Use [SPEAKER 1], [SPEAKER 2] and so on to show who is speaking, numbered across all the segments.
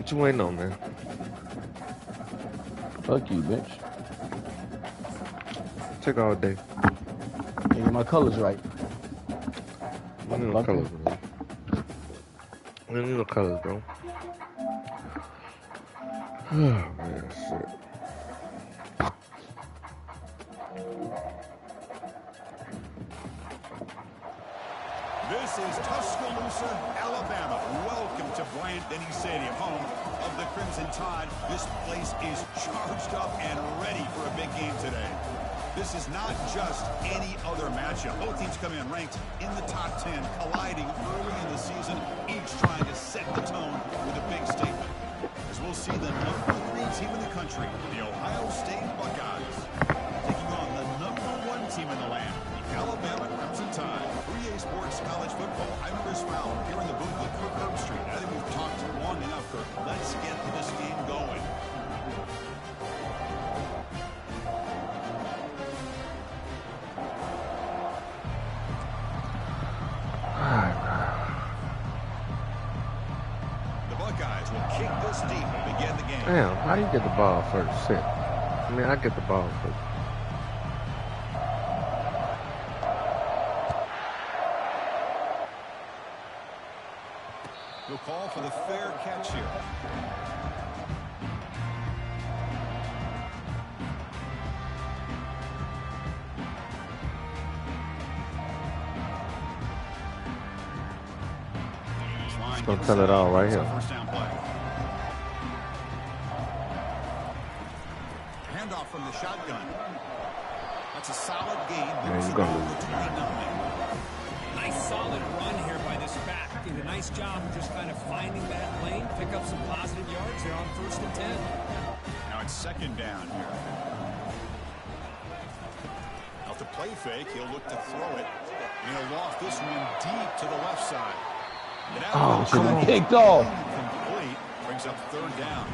[SPEAKER 1] What you waiting on, man?
[SPEAKER 2] Fuck you, bitch.
[SPEAKER 1] Take all day.
[SPEAKER 2] Get my colors right.
[SPEAKER 1] We need no colors, bro. We need no colors, bro. Oh, man, shit.
[SPEAKER 3] This is Tuscaloosa, Alabama. Welcome to Bryant-Denny Stadium, home of the Crimson Tide. This place is charged up and ready for a big game today. This is not just any other matchup. Both teams come in ranked in the top 10, colliding early in the season, each trying to set the tone with a big statement. As we'll see the number 3 team in the country, the Ohio State Buckeyes, taking on the number 1 team in the land, the Alabama Crimson Tide. 3A Sports College Football. I'm Chris Fowler here in the booth with Kirk Herbstreit. I think we've talked long enough, Kirk. Let's get this game going. The Buckeyes will kick this deep and begin the game.
[SPEAKER 1] Damn, how do you get the ball first? Shit. I mean, I get the ball first.
[SPEAKER 3] He'll call for the fair catch here.
[SPEAKER 1] Just gonna tell it all right here.
[SPEAKER 3] First down play. Handoff from the shotgun. That's a solid gain.
[SPEAKER 1] Man, you're gonna lose.
[SPEAKER 4] Nice solid run here by this back. Did a nice job of just kind of finding that lane, pick up some positive yards there on 1st and 10.
[SPEAKER 3] Now it's 2nd down here. Off the play fake, he'll look to throw it. And he'll loft this one deep to the left side.
[SPEAKER 2] Oh, come on. Kicked off.
[SPEAKER 3] Complete. Brings up 3rd down.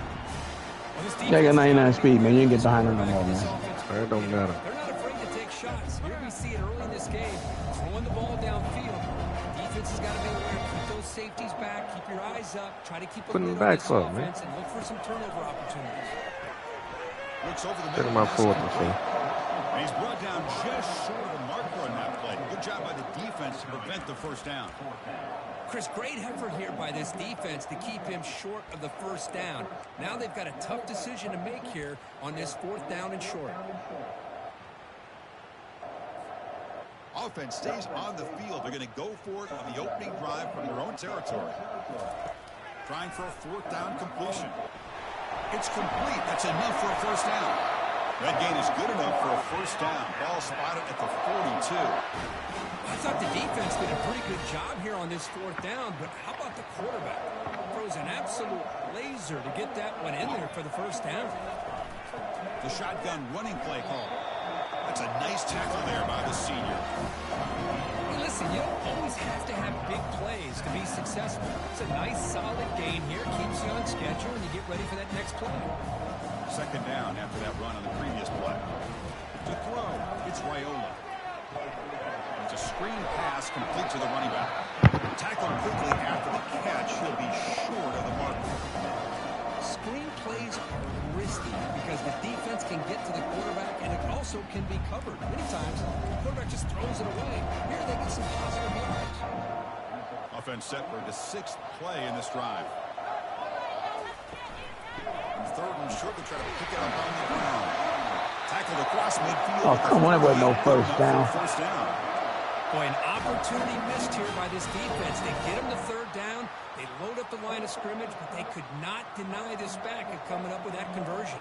[SPEAKER 2] They got 99 speed, man. You can get behind them no more, man.
[SPEAKER 1] It don't matter.
[SPEAKER 4] They're not afraid to take shots. Here we see it early in this game. Throwing the ball downfield. Defense has got to be aware. Keep those safeties back. Keep your eyes up. Try to keep a lid on this offense and look for some turnover opportunities.
[SPEAKER 3] Looks over the
[SPEAKER 1] Take
[SPEAKER 3] middle.
[SPEAKER 1] him out forward, see.
[SPEAKER 3] And he's brought down just short of the marker on that play. Good job by the defense to prevent the 1st down.
[SPEAKER 4] Chris, great effort here by this defense to keep him short of the 1st down. Now they've got a tough decision to make here on this 4th down and short.
[SPEAKER 3] Offense stays on the field. They're going to go for it on the opening drive from their own territory. Trying for a 4th down completion. It's complete. That's enough for a 1st down. That gain is good enough for a 1st down. Ball spotted at the 42.
[SPEAKER 4] I thought the defense did a pretty good job here on this 4th down, but how about the quarterback? Throws an absolute laser to get that one in there for the 1st down.
[SPEAKER 3] The shotgun running play call. That's a nice tackle there by the senior.
[SPEAKER 4] Hey, listen, you don't always have to have big plays to be successful. It's a nice, solid gain here. Keeps you on schedule, and you get ready for that next play.
[SPEAKER 3] 2nd down after that run on the previous play. To throw, it's Raiola. It's a screen pass complete to the running back. Tackled quickly after the catch. He'll be short of the mark.
[SPEAKER 4] Screen plays are risky because the defense can get to the quarterback, and it also can be covered. Many times, the quarterback just throws it away. Here they get some positive yards.
[SPEAKER 3] Offense set for the 6th play in this drive. 3rd and short to try to pick it up on the ground. Tackled across midfield.
[SPEAKER 2] Oh, come on. There was no 1st down.
[SPEAKER 4] Boy, an opportunity missed here by this defense. They get him to 3rd down. They load up the line of scrimmage, but they could not deny this back of coming up with that conversion.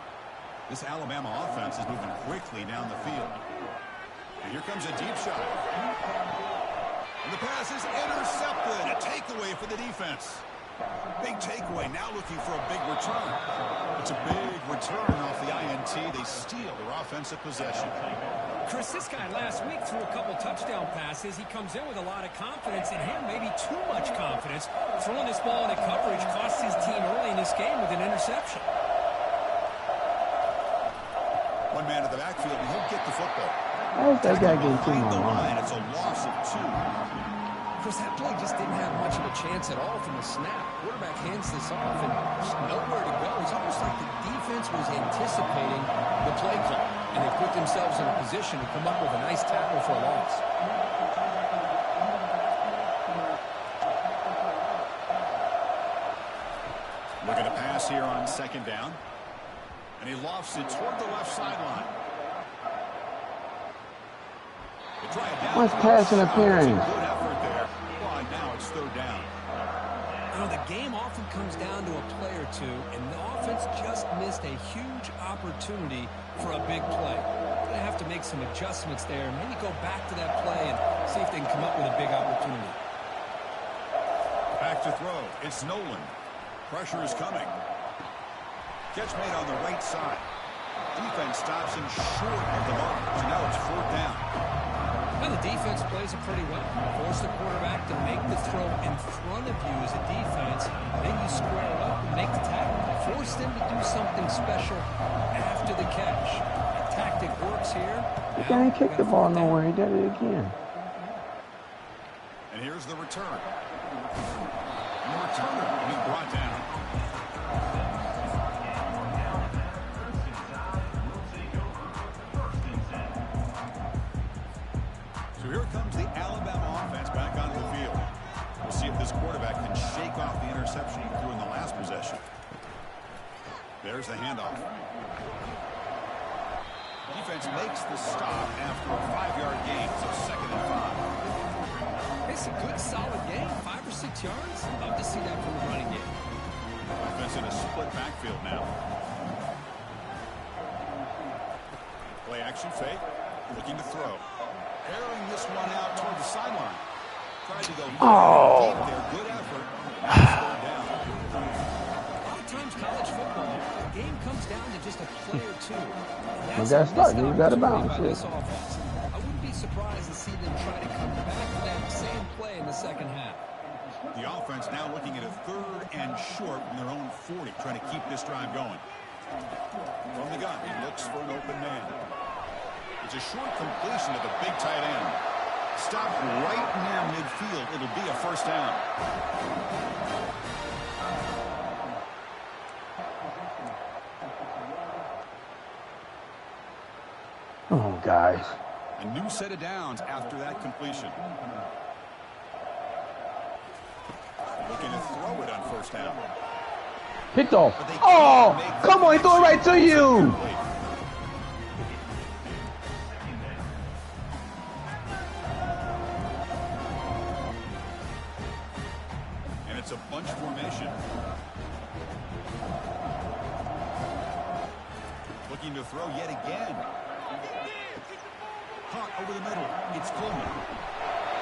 [SPEAKER 3] This Alabama offense is moving quickly down the field. And here comes a deep shot. And the pass is intercepted. A takeaway for the defense. Big takeaway, now looking for a big return. It's a big return off the INT. They steal their offensive possession.
[SPEAKER 4] Chris, this guy last week threw a couple touchdown passes. He comes in with a lot of confidence, and here maybe too much confidence. Throwing this ball into coverage costs his team early in this game with an interception.
[SPEAKER 3] One man in the backfield, and he'll get the football.
[SPEAKER 2] How's that guy getting too long?
[SPEAKER 3] It's a loss of 2.
[SPEAKER 4] Chris, that play just didn't have much of a chance at all from the snap. Quarterback hands this off and just nowhere to go. It's almost like the defense was anticipating the play call, and they put themselves in a position to come up with a nice tackle for a loss.
[SPEAKER 3] Looking to pass here on second down. And he lofts it toward the left sideline.
[SPEAKER 2] What's pass interference?
[SPEAKER 3] Good effort there. Well, now it's third down.
[SPEAKER 4] You know, the game often comes down to a play or two, and the offense just missed a huge opportunity for a big play. They're going to have to make some adjustments there, maybe go back to that play and see if they can come up with a big opportunity.
[SPEAKER 3] Back to throw. It's Nolan. Pressure is coming. Catch made on the right side. Defense stops him short of the mark. So now it's fourth down.
[SPEAKER 4] Now the defense plays it pretty well. Force the quarterback to make the throw in front of you as a defense. Then you square up and make the tackle. Force them to do something special after the catch. The tactic works here.
[SPEAKER 2] He can't kick the ball nowhere. He did it again.
[SPEAKER 3] And here's the return. And the returner being brought down. Here comes the Alabama offense back onto the field. We'll see if this quarterback can shake off the interception he threw in the last possession. There's the handoff. Defense makes the stop after a 5-yard gain, so 2nd and 5.
[SPEAKER 4] It's a good, solid game, 5 or 6 yards. Love to see that from the running game.
[SPEAKER 3] Offense in a split backfield now. Play action fake, looking to throw. Airing this one out toward the sideline. Tried to go deep there. Good effort. Down.
[SPEAKER 4] A lot of times college football, the game comes down to just a play or two.
[SPEAKER 2] You got to start. You got to bounce.
[SPEAKER 4] I wouldn't be surprised to see them try to come back to that same play in the second half.
[SPEAKER 3] The offense now looking at a 3rd and short from their own 40, trying to keep this drive going. From the gun, he looks for an open man. It's a short completion to the big tight end. Stopped right near midfield. It'll be a first down.
[SPEAKER 2] Oh, guys.
[SPEAKER 3] A new set of downs after that completion. Looking to throw it on first down.
[SPEAKER 2] Picked off. Oh, come on. He threw it right to you.
[SPEAKER 3] It's a bunch formation. Looking to throw yet again. Caught over the middle. It's Coleman.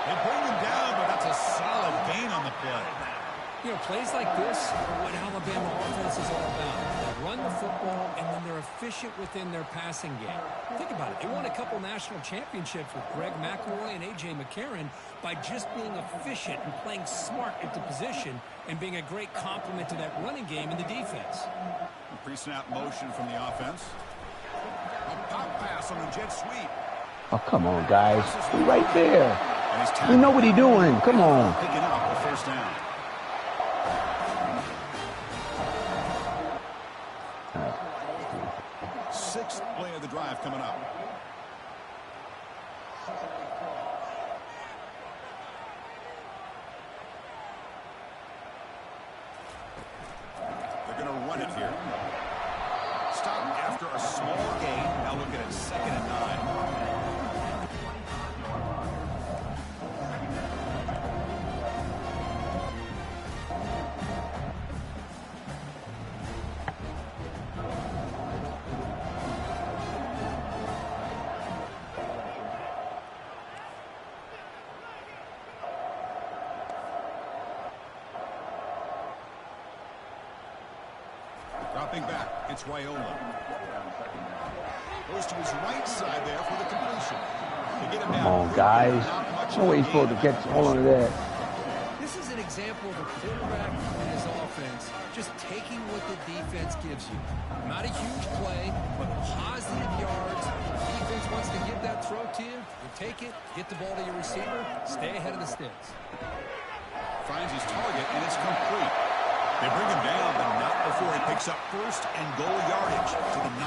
[SPEAKER 3] They bring him down, but that's a solid gain on the play.
[SPEAKER 4] You know, plays like this are what Alabama offense is all about. They run the football, and then they're efficient within their passing game. Think about it. They won a couple national championships with Greg McElroy and A.J. McCarron by just being efficient and playing smart at the position and being a great complement to that running game in the defense.
[SPEAKER 3] Pre-snap motion from the offense. A pop pass on the jet sweep.
[SPEAKER 2] Oh, come on, guys. He's right there. We know what he's doing. Come on.
[SPEAKER 3] Picking up the first down. Sixth play of the drive coming up. They're going to run it here. Stop after a small gain. Now looking at 2nd and 9. Dropping back, it's Raiola. Goes to his right side there for the completion.
[SPEAKER 2] Come on, guys. No way he's supposed to catch all of that.
[SPEAKER 4] This is an example of a quarterback and his offense just taking what the defense gives you. Not a huge play, but positive yards. The defense wants to give that throw to you. You take it, get the ball to your receiver, stay ahead of the sticks.
[SPEAKER 3] Finds his target, and it's complete. They bring him down, but not before he picks up first and goal yardage to the 9.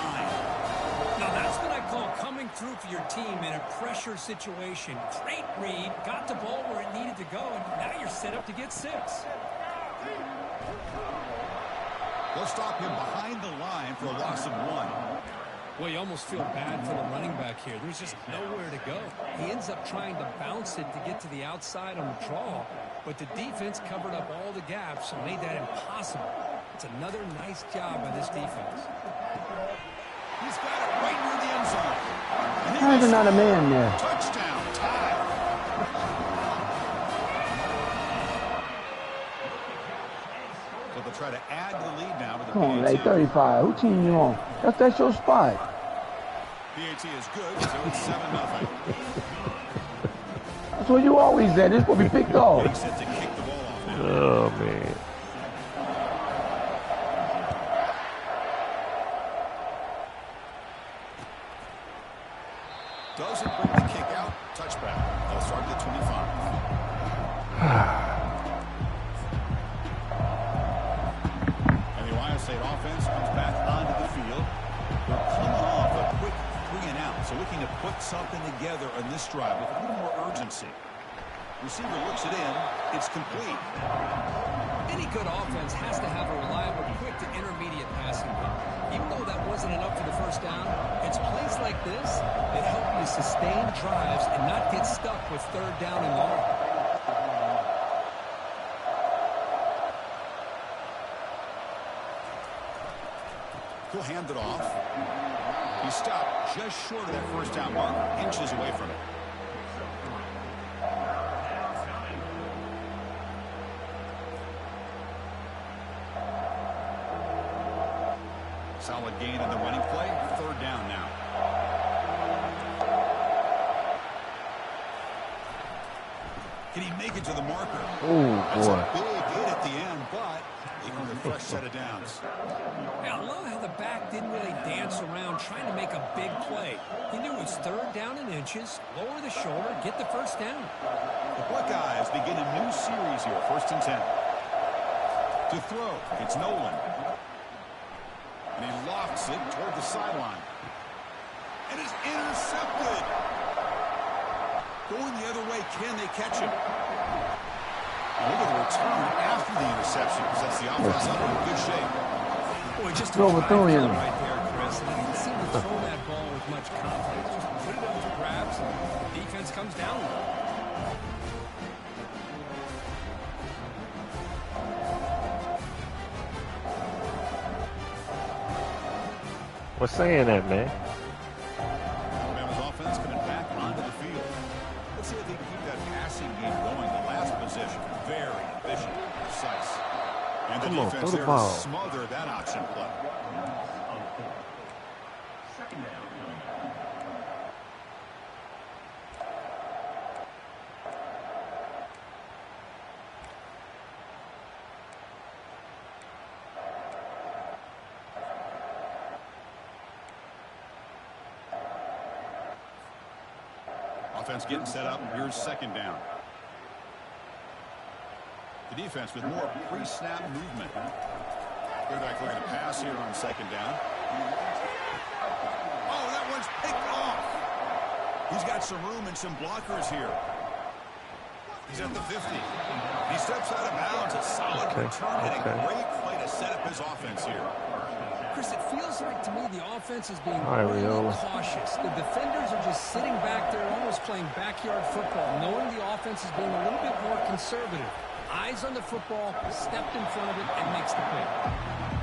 [SPEAKER 4] Now that's what I call coming through for your team in a pressure situation. Great read, got the ball where it needed to go, and now you're set up to get 6.
[SPEAKER 3] They'll stop him behind the line for a loss of 1.
[SPEAKER 4] Well, you almost feel bad for the running back here. There's just nowhere to go. He ends up trying to bounce it to get to the outside on the draw, but the defense covered up all the gaps and made that impossible. It's another nice job by this defense.
[SPEAKER 3] He's got it right near the end zone.
[SPEAKER 2] How is there not a man there?
[SPEAKER 3] Touchdown, tie. So they'll try to add to the lead now with the
[SPEAKER 2] Come on,
[SPEAKER 3] PAT.
[SPEAKER 2] like 35. Who team you on? That's your spot.
[SPEAKER 3] PAT is good, so it's 7-0.
[SPEAKER 2] That's what you always said. This will be picked off.
[SPEAKER 3] Getting set to kick the ball off now.
[SPEAKER 1] Oh, man.
[SPEAKER 3] Doesn't bring the kick out. Touchback. They'll start at the 25. And the Ohio State offense comes back onto the field. They're coming off a quick 3-and-out, so looking to put something together on this drive with a little more urgency. Receiver looks it in. It's complete.
[SPEAKER 4] Any good offense has to have a reliable, quick to intermediate passing game. Even though that wasn't enough for the first down, it's plays like this that help you sustain drives and not get stuck with 3rd down and long.
[SPEAKER 3] He'll hand it off. He stopped just short of that first down mark, inches away from it. Solid gain in the running play. 3rd down now. Can he make it to the marker?
[SPEAKER 2] Oh,
[SPEAKER 3] That's
[SPEAKER 2] boy.
[SPEAKER 3] a big hit at the end, but they can get a fresh set of downs.
[SPEAKER 4] Yeah, I love how the back didn't really dance around trying to make a big play. He knew it was 3rd down in inches, lower the shoulder, get the first down.
[SPEAKER 3] The Buckeyes begin a new series here, 1st and 10. To throw, it's Nolan. And he lofts it toward the sideline. And it's intercepted. Going the other way, can they catch him? Look at the return after the interception, because that's the offense up in good shape.
[SPEAKER 4] Boy, just
[SPEAKER 2] Overthrow him.
[SPEAKER 4] right there, Chris. And he didn't seem to throw that ball with much confidence. Just put it up for grabs, and the defense comes down with it.
[SPEAKER 1] What's saying that, man?
[SPEAKER 3] Alabama's offense coming back onto the field. Let's see if they can keep that passing game going. The last possession, very efficient, precise. And the
[SPEAKER 1] Come on,
[SPEAKER 3] defense
[SPEAKER 1] throw the
[SPEAKER 3] there
[SPEAKER 1] ball.
[SPEAKER 3] to smother that option play. Offense getting set up. Here's 2nd down. The defense with more pre-snap movement. Quarterback looking to pass here on 2nd down. Oh, that one's picked off. He's got some room and some blockers here. He's at the 50. He steps out of bounds. A solid return and a great play to set up his offense here.
[SPEAKER 4] Chris, it feels like to me the offense is being
[SPEAKER 1] All right,
[SPEAKER 4] really
[SPEAKER 1] Riola.
[SPEAKER 4] cautious. The defenders are just sitting back there almost playing backyard football, knowing the offense is being a little bit more conservative. Eyes on the football, stepped in front of it, and makes the play.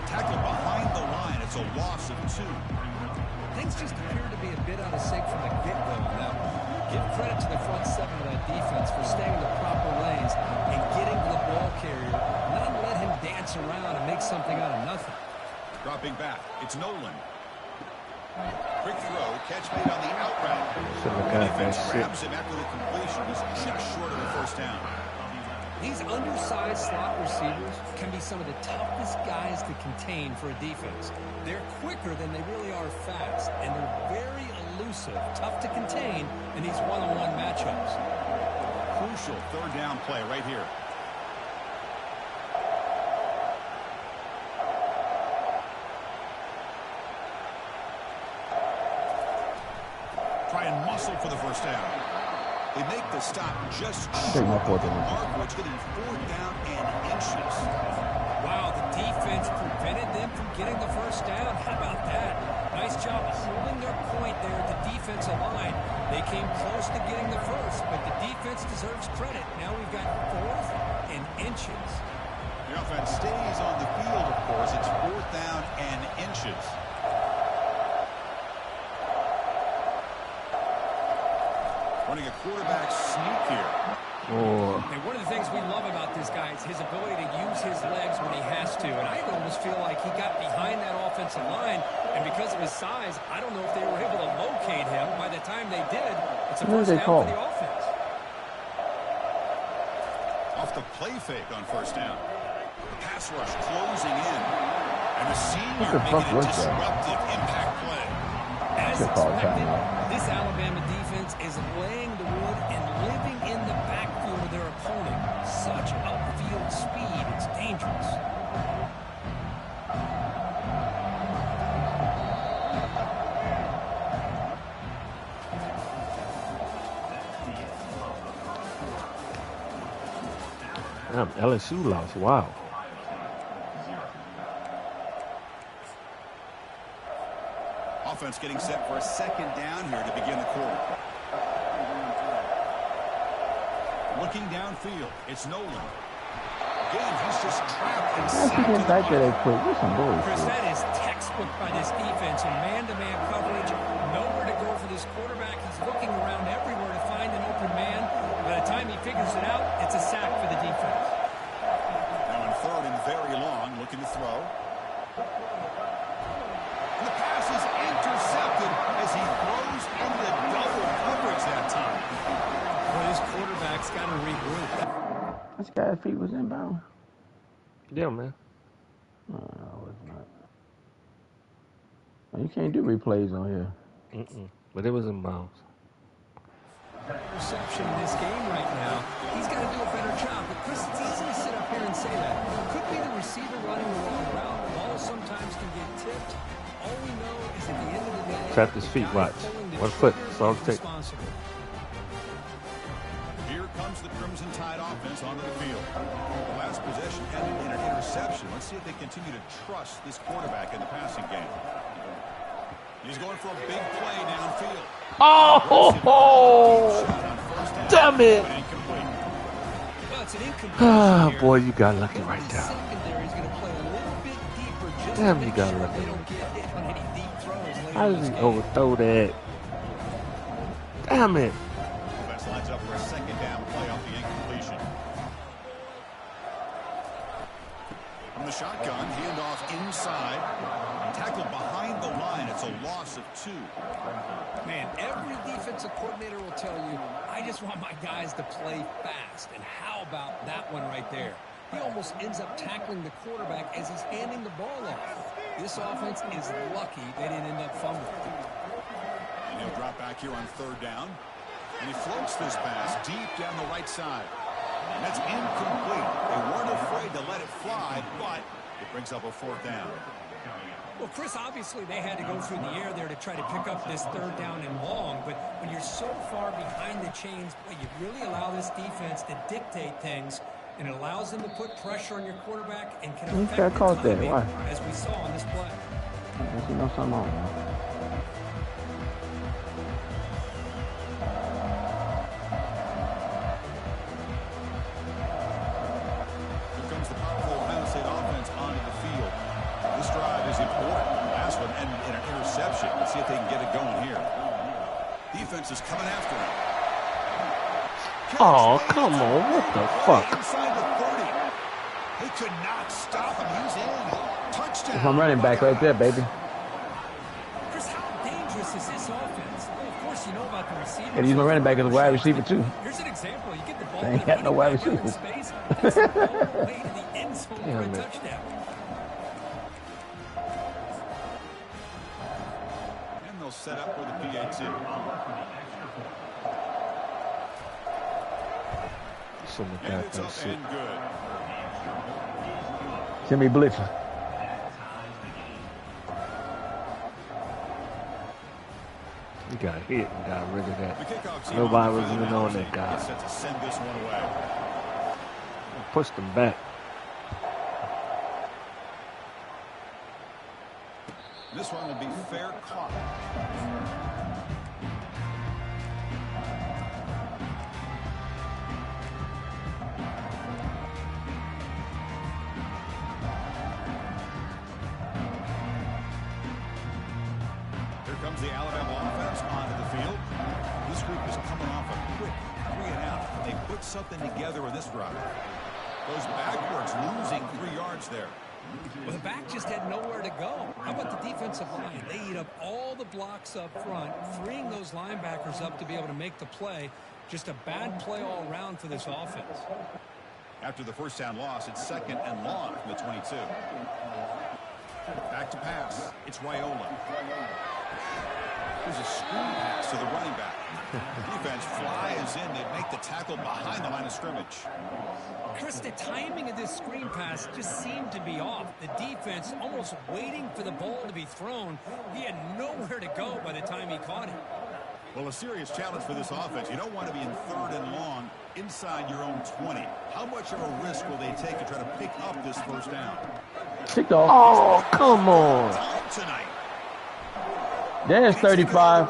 [SPEAKER 3] Tackled behind the line. It's a loss of 2.
[SPEAKER 4] Things just appear to be a bit out of sync from the get-go on that one. Give credit to the front 7 of that defense for staying in the proper lanes and getting to the ball carrier, not let him dance around and make something out of nothing.
[SPEAKER 3] Dropping back, it's Nolan. Quick throw, catch made on the out route.
[SPEAKER 1] Should've
[SPEAKER 3] The
[SPEAKER 1] got
[SPEAKER 3] defense
[SPEAKER 1] that shit.
[SPEAKER 3] grabs him after the completion. He's just short of the first down.
[SPEAKER 4] These undersized slot receivers can be some of the toughest guys to contain for a defense. They're quicker than they really are fast, and they're very elusive, tough to contain in these one-on-one matchups.
[SPEAKER 3] Crucial third down play right here. Try and muscle for the first down. They make the stop just short of the mark, which getting 4th down and inches.
[SPEAKER 4] Wow, the defense prevented them from getting the first down. How about that? Nice job holding their point there at the defensive line. They came close to getting the first, but the defense deserves credit. Now we've got 4th and inches.
[SPEAKER 3] The offense stays on the field, of course. It's 4th down and inches. Running a quarterback sneak here.
[SPEAKER 1] Oh.
[SPEAKER 4] And one of the things we love about this guy is his ability to use his legs when he has to. And I almost feel like he got behind that offensive line, and because of his size, I don't know if they were able to locate him. By the time they did, it's a first down for the offense.
[SPEAKER 3] Off the play fake on first down. The pass rush closing in. And the senior making a disruptive impact play.
[SPEAKER 4] As expected, this Alabama defense is laying the wood and living in the backfield of their opponent. Such upfield speed, it's dangerous.
[SPEAKER 1] Damn, LSU lost. Wow.
[SPEAKER 3] Offense getting set for a second down here to begin the quarter. Looking downfield, it's Nolan. Again, he's just trapped inside.
[SPEAKER 4] Chris, that is textbook by this defense in man-to-man coverage. Nowhere to go for this quarterback. He's looking around everywhere to find an open man. By the time he figures it out, it's a sack for the defense.
[SPEAKER 3] Now in 3rd and very long, looking to throw. And the pass is intercepted as he throws into double coverage that time.
[SPEAKER 4] Well, this quarterback's got to regroup.
[SPEAKER 2] This guy's feet was inbound.
[SPEAKER 1] Yeah, man.
[SPEAKER 2] No, it's not. You can't do replays on here.
[SPEAKER 1] But it was in bounds.
[SPEAKER 4] Reception in this game right now. He's got to do a better job. But Chris, it's easy to sit up here and say that. It could be the receiver running the wrong route. The ball sometimes can get tipped. All we know is at the end of the day,
[SPEAKER 1] Trapped his feet, watch. 1 foot. That's all it takes.
[SPEAKER 3] Here comes the Crimson Tide offense onto the field. The last possession ended in an interception. Let's see if they continue to trust this quarterback in the passing game. He's going for a big play downfield.
[SPEAKER 1] Oh! Damn it!
[SPEAKER 4] Well, it's an incomplete.
[SPEAKER 1] Ah, boy, you got lucky right there.
[SPEAKER 4] Secondary is going to play a little bit deeper just
[SPEAKER 1] Damn,
[SPEAKER 4] to
[SPEAKER 1] you
[SPEAKER 4] make
[SPEAKER 1] got
[SPEAKER 4] sure
[SPEAKER 1] lucky.
[SPEAKER 4] they don't get hit on any deep throws later
[SPEAKER 1] How
[SPEAKER 4] in
[SPEAKER 1] did
[SPEAKER 4] this
[SPEAKER 1] he
[SPEAKER 4] game.
[SPEAKER 1] overthrow that? Damn it.
[SPEAKER 3] Offense lines up for a second down play off the incompletion. From the shotgun, handoff inside. Tackled behind the line. It's a loss of 2.
[SPEAKER 4] Man, every defensive coordinator will tell you, I just want my guys to play fast. And how about that one right there? He almost ends up tackling the quarterback as he's handing the ball off. This offense is lucky they didn't end up fumbling.
[SPEAKER 3] And he'll drop back here on 3rd down. And he floats this pass deep down the right side. And that's incomplete. They weren't afraid to let it fly, but it brings up a 4th down.
[SPEAKER 4] Well, Chris, obviously they had to go through the air there to try to pick up this 3rd down and long, but when you're so far behind the chains, boy, you really allow this defense to dictate things, and it allows them to put pressure on your quarterback and can affect the timing, as we saw on this play.
[SPEAKER 2] You know something on, man.
[SPEAKER 3] Here comes the powerful Ohio State offense onto the field. This drive is important. Last one ended in an interception. Let's see if they can get it going here. Defense is coming after him.
[SPEAKER 1] Oh, come on. What the fuck?
[SPEAKER 3] Inside the 30. They could not stop him. He's in. Touchdown.
[SPEAKER 2] I'm running back right there, baby.
[SPEAKER 4] Chris, how dangerous is this offense? Well, of course, you know about the receiver.
[SPEAKER 2] And he's my running back as a wide receiver, too.
[SPEAKER 4] Here's an example. You get the ball.
[SPEAKER 2] They ain't got no wide receivers.
[SPEAKER 4] Space, that's the ball way to the end zone for a touchdown.
[SPEAKER 3] And they'll set up for the PAT. And it's up and good.
[SPEAKER 2] Send me blitzing.
[SPEAKER 1] He got hit and got rid of that. Nobody was even on that guy.
[SPEAKER 3] Set to send this one away.
[SPEAKER 1] Pushed him back.
[SPEAKER 3] This one will be fair caught. Comes the Alabama offense onto the field. This group is coming off a quick 3-and-out. They put something together in this drive. Goes backwards, losing 3 yards there.
[SPEAKER 4] Well, the back just had nowhere to go. How about the defensive line? They eat up all the blocks up front, freeing those linebackers up to be able to make the play. Just a bad play all around for this offense.
[SPEAKER 3] After the first down loss, it's 2nd and long from the 22. Back to pass. It's Raiola. There's a screen pass to the running back. Defense flies in. They make the tackle behind the line of scrimmage.
[SPEAKER 4] Chris, the timing of this screen pass just seemed to be off. The defense almost waiting for the ball to be thrown. He had nowhere to go by the time he caught it.
[SPEAKER 3] Well, a serious challenge for this offense. You don't want to be in 3rd and long inside your own 20. How much of a risk will they take to try to pick up this first down?
[SPEAKER 2] Kicked off.
[SPEAKER 1] Oh, come on.
[SPEAKER 3] Tonight.
[SPEAKER 2] There's 35.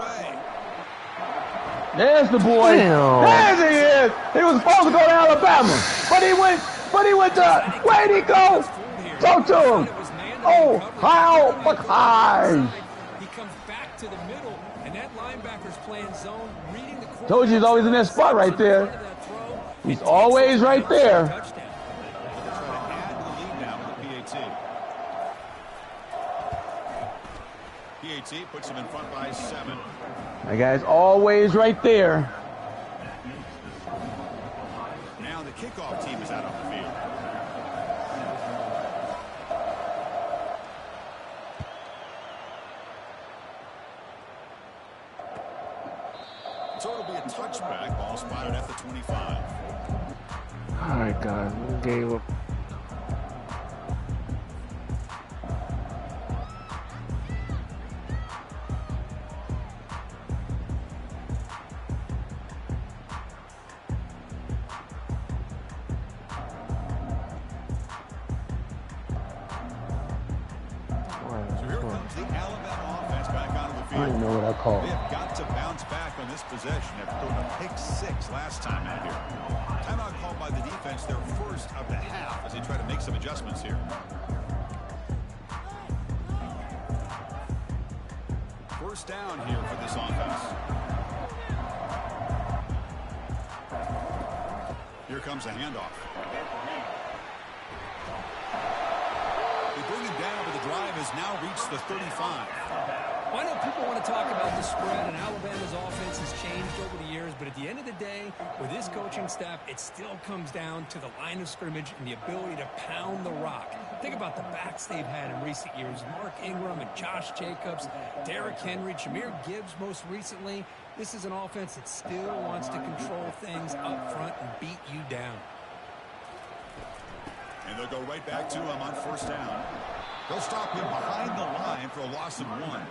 [SPEAKER 2] There's the boy.
[SPEAKER 1] Damn.
[SPEAKER 2] There he is. He was supposed to go to Alabama, but he went to. Where'd he go? Talk to him. Oh, how Buckeyes.
[SPEAKER 4] He comes back to the middle, and that linebacker's playing zone, reading the quarterback.
[SPEAKER 2] Told you he's always in that spot right there. He's always right there.
[SPEAKER 3] PAT puts him in front by 7.
[SPEAKER 2] That guy's always right there.
[SPEAKER 3] Now the kickoff team is out on the field. So it'll be a touchback. Ball spotted at the 25.
[SPEAKER 1] All right, guys. We gave up.
[SPEAKER 2] I don't know what I call
[SPEAKER 3] They have got to bounce back on this possession after throwing a pick 6 last time out here. Timeout called by the defense, their first of the half, as they try to make some adjustments here. First down here for this offense. Here comes a handoff. They bring him down, but the drive has now reached the 35.
[SPEAKER 4] I know people want to talk about the spread, and Alabama's offense has changed over the years, but at the end of the day, with this coaching staff, it still comes down to the line of scrimmage and the ability to pound the rock. Think about the backs they've had in recent years. Mark Ingram and Josh Jacobs, Derrick Henry, Jahmyr Gibbs most recently. This is an offense that still wants to control things up front and beat you down.
[SPEAKER 3] And they'll go right back to him on first down. They'll stop him behind the line for a loss of 1.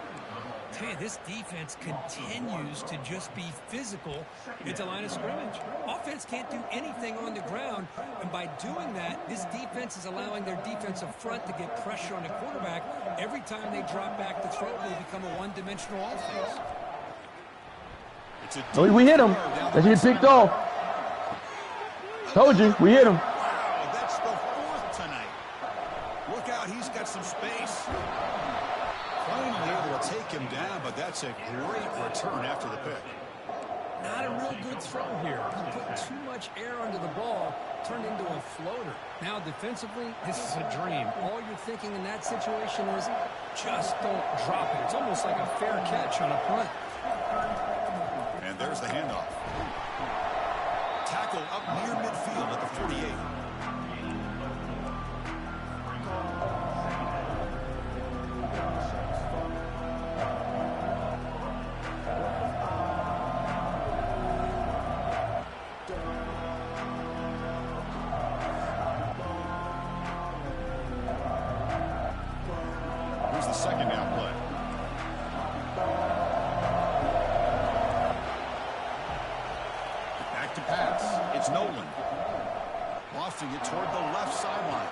[SPEAKER 4] Tell you, this defense continues to just be physical at the line of scrimmage. Offense can't do anything on the ground, and by doing that, this defense is allowing their defensive front to get pressure on the quarterback. Every time they drop back to throw, they become a one-dimensional offense.
[SPEAKER 2] Oh, we hit him. That's get picked off. Told you, we hit him.
[SPEAKER 3] Wow, that's the 4th tonight. Look out, he's got some space. Finally able to take him down, but that's a great return after the pick.
[SPEAKER 4] Not a real good throw here. Put too much air under the ball, turned into a floater. Now defensively, this is a dream. All you're thinking in that situation is just don't drop it. It's almost like a fair catch on a punt.
[SPEAKER 3] Here's the handoff. Tackle up near midfield at the 48. Here's the second down play. Back to pass. It's Nolan. Lofting it toward the left sideline.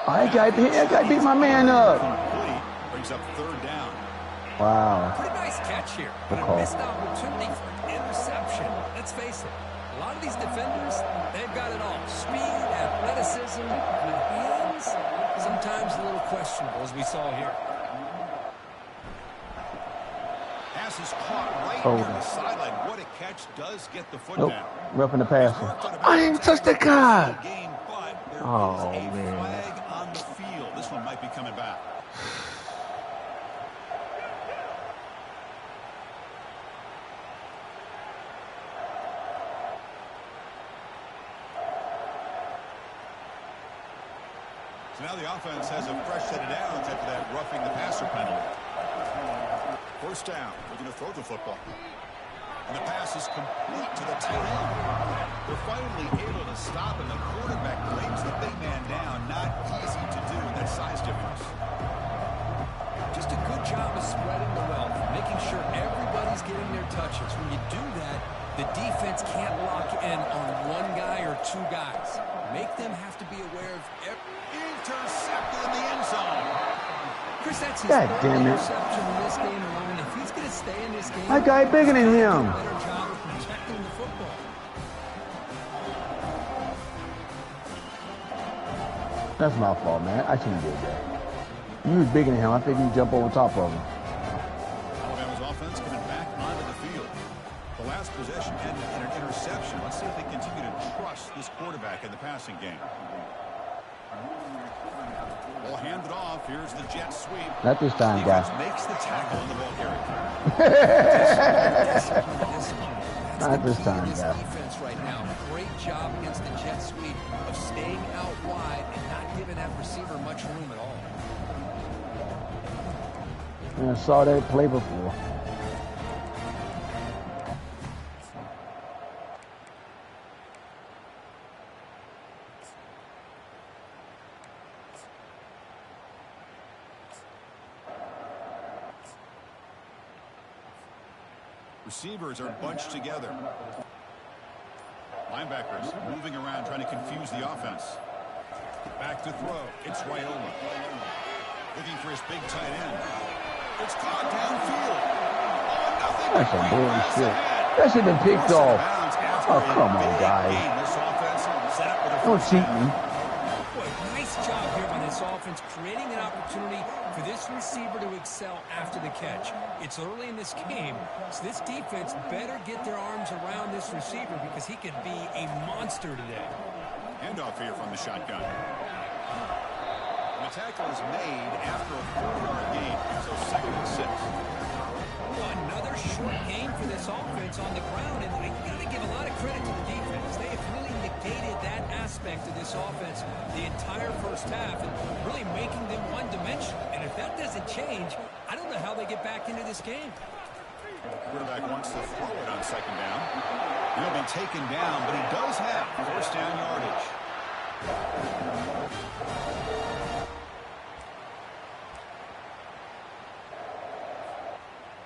[SPEAKER 2] I got beat my man up.
[SPEAKER 3] Complete. Brings up third down.
[SPEAKER 2] Wow.
[SPEAKER 4] Pretty nice catch here, but a missed opportunity for an interception. Let's face it, a lot of these defenders, they've got it all. Speed, athleticism, and hands, sometimes a little questionable, as we saw here.
[SPEAKER 3] Pass is caught right near the sideline. What a catch does get the foot
[SPEAKER 2] Nope.
[SPEAKER 3] down.
[SPEAKER 2] Roughing the passer.
[SPEAKER 1] I didn't touch the guy.
[SPEAKER 3] Game, but there is
[SPEAKER 1] Oh,
[SPEAKER 3] a
[SPEAKER 1] man.
[SPEAKER 3] flag on the field. This one might be coming back. So now the offense has a fresh set of downs after that roughing the passer penalty. First down. We're going to throw the football. And the pass is complete to the tight end. They're finally able to stop, and the quarterback brings the big man down. Not easy to do in that size difference.
[SPEAKER 4] Just a good job of spreading the wealth, making sure everybody's getting their touches. When you do that, the defense can't lock in on one guy or two guys. Make them have to be aware of every...
[SPEAKER 3] Intercepted in the end zone.
[SPEAKER 4] Chris, that's his
[SPEAKER 2] God
[SPEAKER 4] third
[SPEAKER 2] damn it.
[SPEAKER 4] interception in this game alone. If he's going to stay in this game,
[SPEAKER 2] That guy bigger than him.
[SPEAKER 4] better job of protecting the football.
[SPEAKER 2] That's my fault, man. I shouldn't have did that. You was bigger than him. I think you jump over top of him.
[SPEAKER 3] Alabama's offense coming back onto the field. The last possession ended in an interception. Let's see if they continue to trust this quarterback in the passing game. Ball handed off. Here's the jet sweep.
[SPEAKER 2] Not this time,
[SPEAKER 3] Defense
[SPEAKER 2] guy.
[SPEAKER 3] makes the tackle on the ball carrier.
[SPEAKER 2] Not this time,
[SPEAKER 4] This
[SPEAKER 2] guy.
[SPEAKER 4] defense right now, great job against the jet sweep of staying out wide and not giving that receiver much room at all.
[SPEAKER 2] I saw that play before.
[SPEAKER 3] Receivers are bunched together. Linebackers moving around trying to confuse the offense. Back to throw. It's Raiola. Looking for his big tight end. It's caught downfield. Oh, nothing.
[SPEAKER 2] That's some bullshit. That should have been picked off. Oh, come on, guys. Don't cheat me.
[SPEAKER 4] Boy, nice job here by this offense, creating an opportunity for this receiver to excel after the catch. It's early in this game, so this defense better get their arms around this receiver because he could be a monster today.
[SPEAKER 3] Handoff here from the shotgun. The tackle is made after a 4-yard gain, so 2nd and 6.
[SPEAKER 4] Another short game for this offense on the ground, and you got to give a lot of credit to the defense. They have really negated that aspect of this offense the entire first half and really making them one-dimensional. And if that doesn't change, I don't know how they get back into this game.
[SPEAKER 3] Quarterback wants to throw it on 2nd down. He'll be taken down, but he does have 1st down yardage.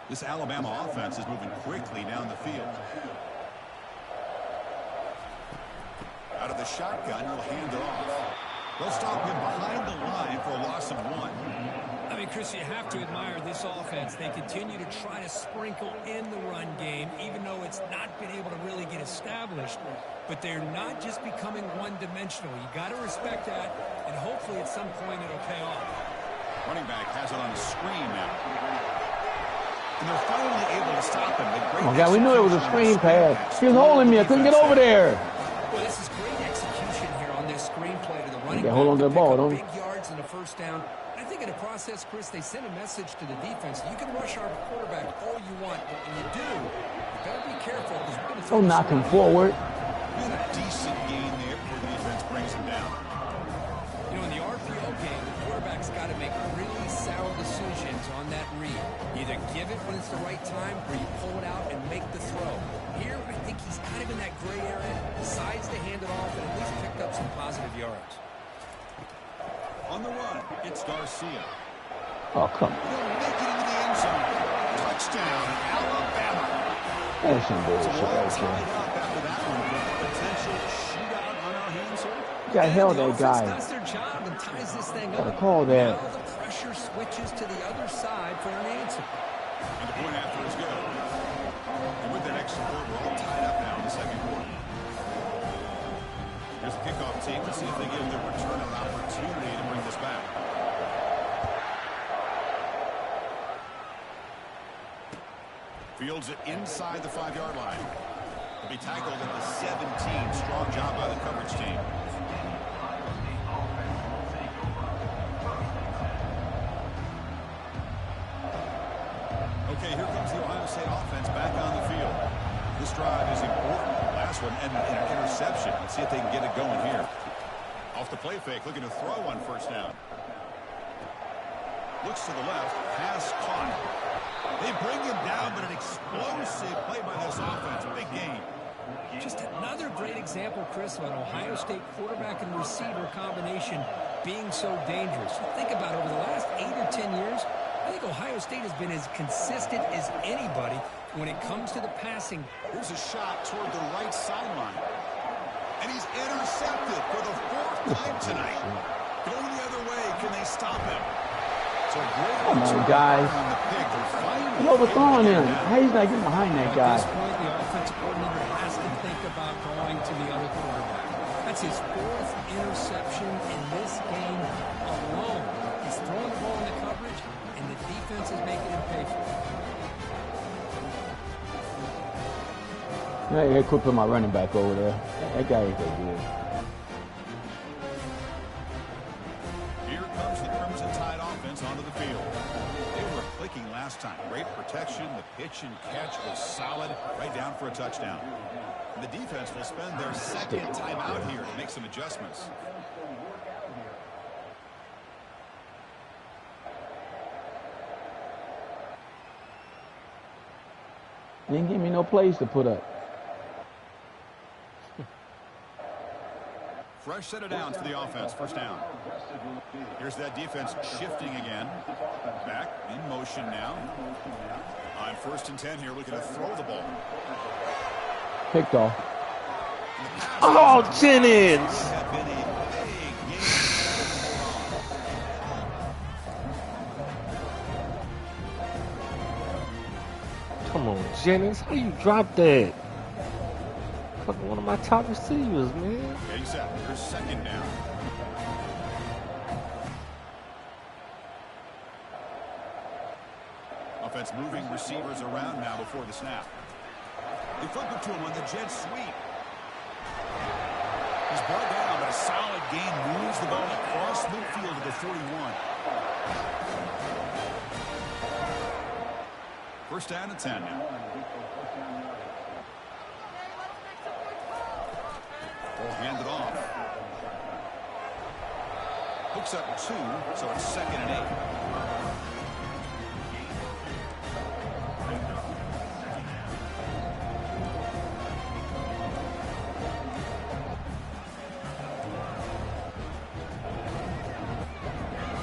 [SPEAKER 3] This Alabama offense is moving quickly down the field. Out of the shotgun, he'll hand it off. They'll stop him behind the line for a loss of 1.
[SPEAKER 4] I mean, Chris, you have to admire this offense. They continue to try to sprinkle in the run game, even though it's not been able to really get established. But they're not just becoming one-dimensional. You got to respect that, and hopefully at some point it'll pay off.
[SPEAKER 3] Running back has it on a screen now. And they're finally able to stop him.
[SPEAKER 2] Oh, God, we knew it was a screen pass. He was holding me. I couldn't get over there.
[SPEAKER 4] Well, this is great execution here on this screenplay to the running
[SPEAKER 2] Yeah,
[SPEAKER 4] back.
[SPEAKER 2] hold on to the ball,
[SPEAKER 4] Pick up
[SPEAKER 2] don't
[SPEAKER 4] big yards and a 1st down. I think in the process, Chris, they sent a message to the defense. You can rush our quarterback all you want, but when you do, you Gotta be careful because we're going to
[SPEAKER 2] Don't knock him forward.
[SPEAKER 3] And a decent gain there before the defense brings him down.
[SPEAKER 4] You know, in the RPO game, the quarterback's got to make really sound decisions on that read. Either give it when it's the right time or you pull it out and make the throw. Here, I think he's kind of in that gray area, decides to hand it off and at least picked up some positive yards.
[SPEAKER 3] On the run, it's Garcia.
[SPEAKER 2] Oh, come on.
[SPEAKER 3] He'll make it into the end zone. Touchdown, Alabama.
[SPEAKER 2] That's some
[SPEAKER 3] So
[SPEAKER 2] bullshit
[SPEAKER 3] we're all
[SPEAKER 2] right
[SPEAKER 3] tied
[SPEAKER 2] there.
[SPEAKER 3] up after that one. Potential shootout on our hands here.
[SPEAKER 2] You gotta hell
[SPEAKER 4] The
[SPEAKER 2] that
[SPEAKER 4] offense
[SPEAKER 2] guy.
[SPEAKER 4] does their job and ties this thing
[SPEAKER 2] Gotta
[SPEAKER 4] up.
[SPEAKER 2] call that.
[SPEAKER 4] Now the pressure switches to the other side for an answer.
[SPEAKER 3] And the point after is good. And with that extra point, we're all tied up now in the second quarter. Here's the kickoff team. Let's see if they give the return an opportunity to bring this back. Fields it inside the 5-yard line. He'll be tackled at the 17. Strong job by the coverage team. Okay, here comes the Ohio State offense back on the field. This drive is important. Last one and an interception. Let's see if they can get it going here. Off the play fake, looking to throw on first down. Looks to the left, pass caught. They bring him down, but an explosive play by this offense. Big game.
[SPEAKER 4] Just another great example, Chris, of an Ohio State quarterback and receiver combination being so dangerous. Think about it, over the last 8 or 10 years, I think Ohio State has been as consistent as anybody when it comes to the passing.
[SPEAKER 3] Here's a shot toward the right sideline. And he's intercepted for the 4th time tonight. Going the other way, can they stop him? So great
[SPEAKER 2] Come on,
[SPEAKER 3] return
[SPEAKER 2] guys.
[SPEAKER 3] on the pick. They're finally
[SPEAKER 2] He's overthrowing
[SPEAKER 3] able to
[SPEAKER 2] him.
[SPEAKER 3] get down.
[SPEAKER 2] How he's not getting behind that
[SPEAKER 4] At
[SPEAKER 2] guy?
[SPEAKER 4] this point, the offensive coordinator has to think about going to the other quarterback. That's his 4th interception in this game alone. He's throwing the ball in the coverage, and the defense is making him pay for it.
[SPEAKER 2] Yeah, quick put my running back over there. That guy ain't that good.
[SPEAKER 3] Here comes the Crimson Tide offense onto the field. They were clicking last time. Great protection. The pitch and catch was solid. Right down for a touchdown. And the defense will spend their second timeout here to make some adjustments.
[SPEAKER 2] Didn't give me no place to put up.
[SPEAKER 3] Fresh set of downs for the offense. First down. Here's that defense shifting again. Back in motion now. On 1st and 10 here, looking to throw the ball.
[SPEAKER 2] Picked off.
[SPEAKER 1] Oh, Jennings!
[SPEAKER 3] Had been a big game.
[SPEAKER 1] Come on, Jennings. How you drop that? Fucking one of my top receivers, man.
[SPEAKER 3] Getting set. Here's 2nd down. Offense moving receivers around now before the snap. They flip it to him on the jet sweep. He's brought down, but a solid gain moves the ball across midfield to the 41. 1st down and 10 now. Ball handed off. Hooks up 2, so it's 2nd and 8.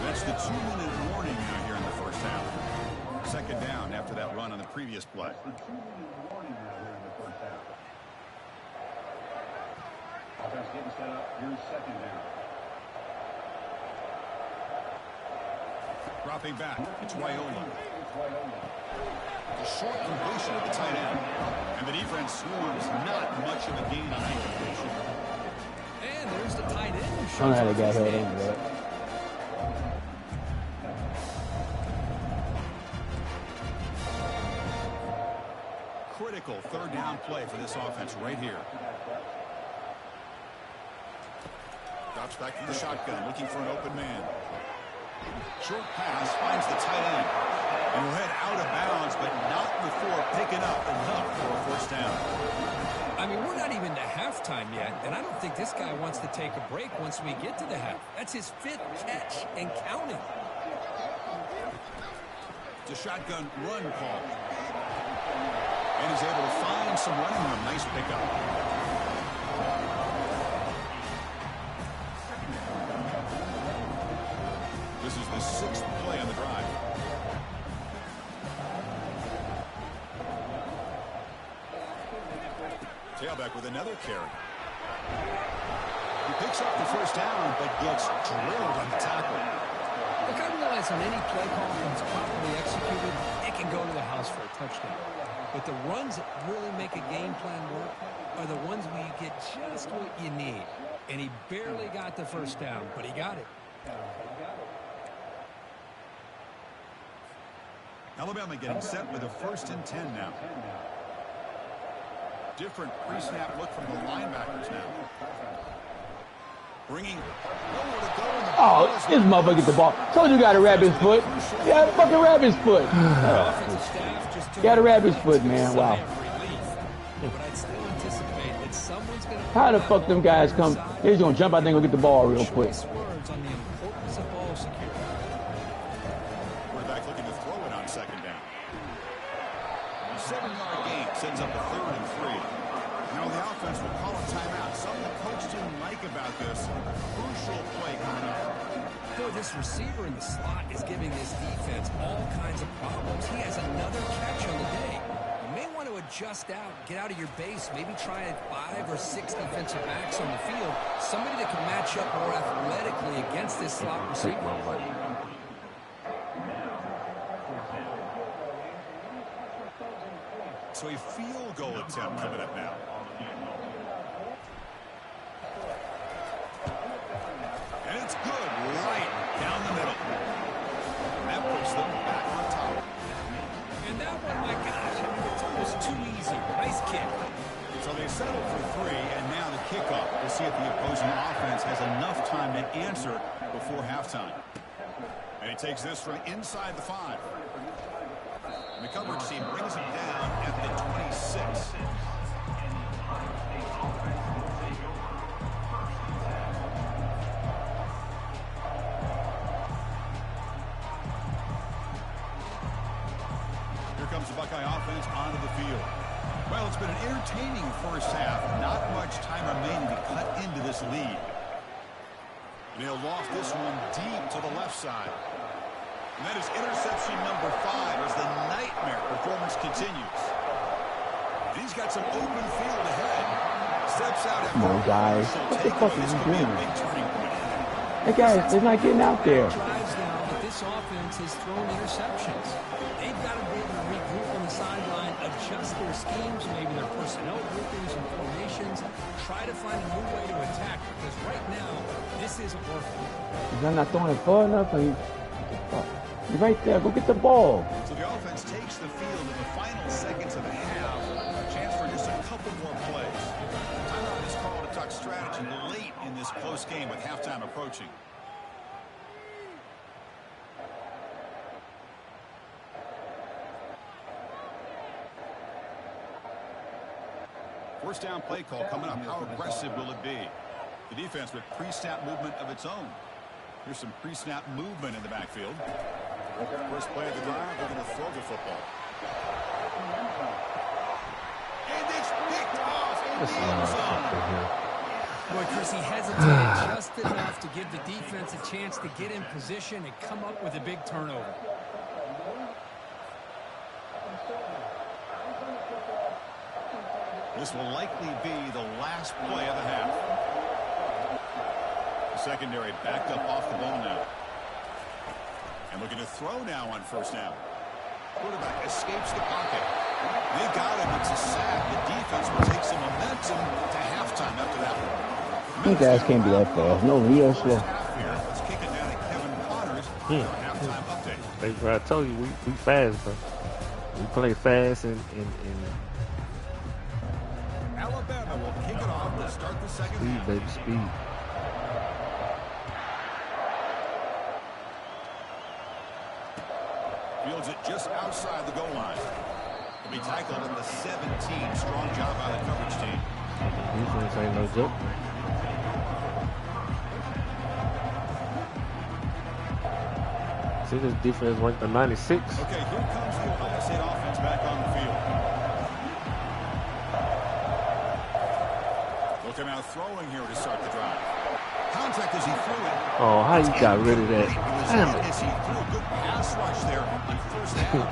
[SPEAKER 3] That's the 2-minute warning now here in the 1st half. 2nd down after that run on the previous play. Dropping back, it's Raiola. The short completion of the tight end. And the defense swarms not much of a gain on that completion.
[SPEAKER 4] And there's the tight end.
[SPEAKER 2] I don't know how they got held in there.
[SPEAKER 3] Critical 3rd down play for this offense right here. Drops back from the shotgun, looking for an open man. Short pass finds the tight end. And will head out of bounds, but not before picking up enough for a 1st first down.
[SPEAKER 4] I mean, we're not even to halftime yet, and I don't think this guy wants to take a break once we get to the half. That's his 5th catch and counting.
[SPEAKER 3] It's a shotgun run call. And he's able to find some running room. Nice pickup. This is the 6th play on the drive. Tailback with another carry. He picks up the first down, but gets drilled on the tackle.
[SPEAKER 4] Look, I realize on any play call that's properly executed, it can go to the house for a touchdown. But the runs that really make a game plan work are the ones where you get just what you need. And he barely got the first down, but he got it.
[SPEAKER 3] Alabama getting set with a 1st and 10 now. Different pre-snap look from the linebackers now. Bringing nowhere to go in the
[SPEAKER 2] Oh, this motherfucker get the ball. Told you got a rabbit's foot. Yeah, fucking rabbit's foot. Got a rabbit's foot, man. Wow. How the fuck them guys come? They're just gonna jump out there and go get the ball real quick.
[SPEAKER 3] Quarterback looking to throw it on 2nd down. 7-yard gain sends up a 3rd and 3. Now the offense will call a timeout. Something the coach didn't like about this. Crucial play coming up.
[SPEAKER 4] Boy, this receiver in the slot is giving this defense all kinds of problems. He has another catch on the day. You may want to adjust out, get out of your base, maybe try 5 or 6 defensive backs on the field. Somebody that can match up more athletically against this slot receiver.
[SPEAKER 3] So a field goal attempt coming up now. And it's good right down the middle. And that puts them back on top.
[SPEAKER 4] And that one, my gosh, I mean, it's almost too easy. Nice kick.
[SPEAKER 3] So they settle for 3, and now the kickoff to see if the opposing offense has enough time to answer before halftime. And he takes this from inside the 5. And the coverage team brings him down at the 26. Here comes the Buckeye offense onto the field. Well, it's been an entertaining first half. Not much time remaining to cut into this lead. And he'll loft this one deep to the left side. And that is interception number 5 as the nightmare performance continues. And he's got some open field ahead. Steps out.
[SPEAKER 2] Come on, guys. What the fuck is he doing? Hey, guys, they're not getting out there.
[SPEAKER 4] Drives now, but this offense has thrown interceptions. They've got to be able to regroup on the sideline, adjust their schemes, maybe their personnel groupings and formations, try to find a new way to attack. Because right now, this isn't working.
[SPEAKER 2] He's not throwing it far enough. He's right there. Go get the ball.
[SPEAKER 3] So the offense takes the field in the final seconds of the half. A chance for just a couple more plays. Timeout is called to talk strategy late in this close game with halftime approaching. First down play call coming up. How aggressive will it be? The defense with pre-snap movement of its own. Here's some pre-snap movement in the backfield. First play of the drive, they're going to throw the football. And it's picked off in the end zone.
[SPEAKER 4] Boy, Chris, he hesitated just enough to give the defense a chance to get in position and come up with a big turnover.
[SPEAKER 3] This will likely be the last play of the half. The secondary backed up off the ball now. And looking to throw now on first down. Quarterback escapes the pocket. They got him. It's a sack. The defense will take some momentum to halftime after that one.
[SPEAKER 2] You guys can't be that fast. No, real slow.
[SPEAKER 3] Let's kick it down to Kevin Connors for our halftime update.
[SPEAKER 1] Hey, bro, I told you, we fast, bro. We play fast and
[SPEAKER 3] Alabama will kick it off to start the second
[SPEAKER 1] speed,
[SPEAKER 3] half.
[SPEAKER 1] baby, speed.
[SPEAKER 3] Fields it just outside the goal line. He'll be tackled at the 17. Strong job by the coverage team.
[SPEAKER 1] Defense ain't no joke. See, this defense ranked at 96.
[SPEAKER 3] Okay, here comes the Ohio State offense back on the field. They'll come out throwing here to start the drive. Contact as he threw it.
[SPEAKER 1] Oh, how you got rid of that? Damn it.
[SPEAKER 3] As he threw a good pass rush there on first down.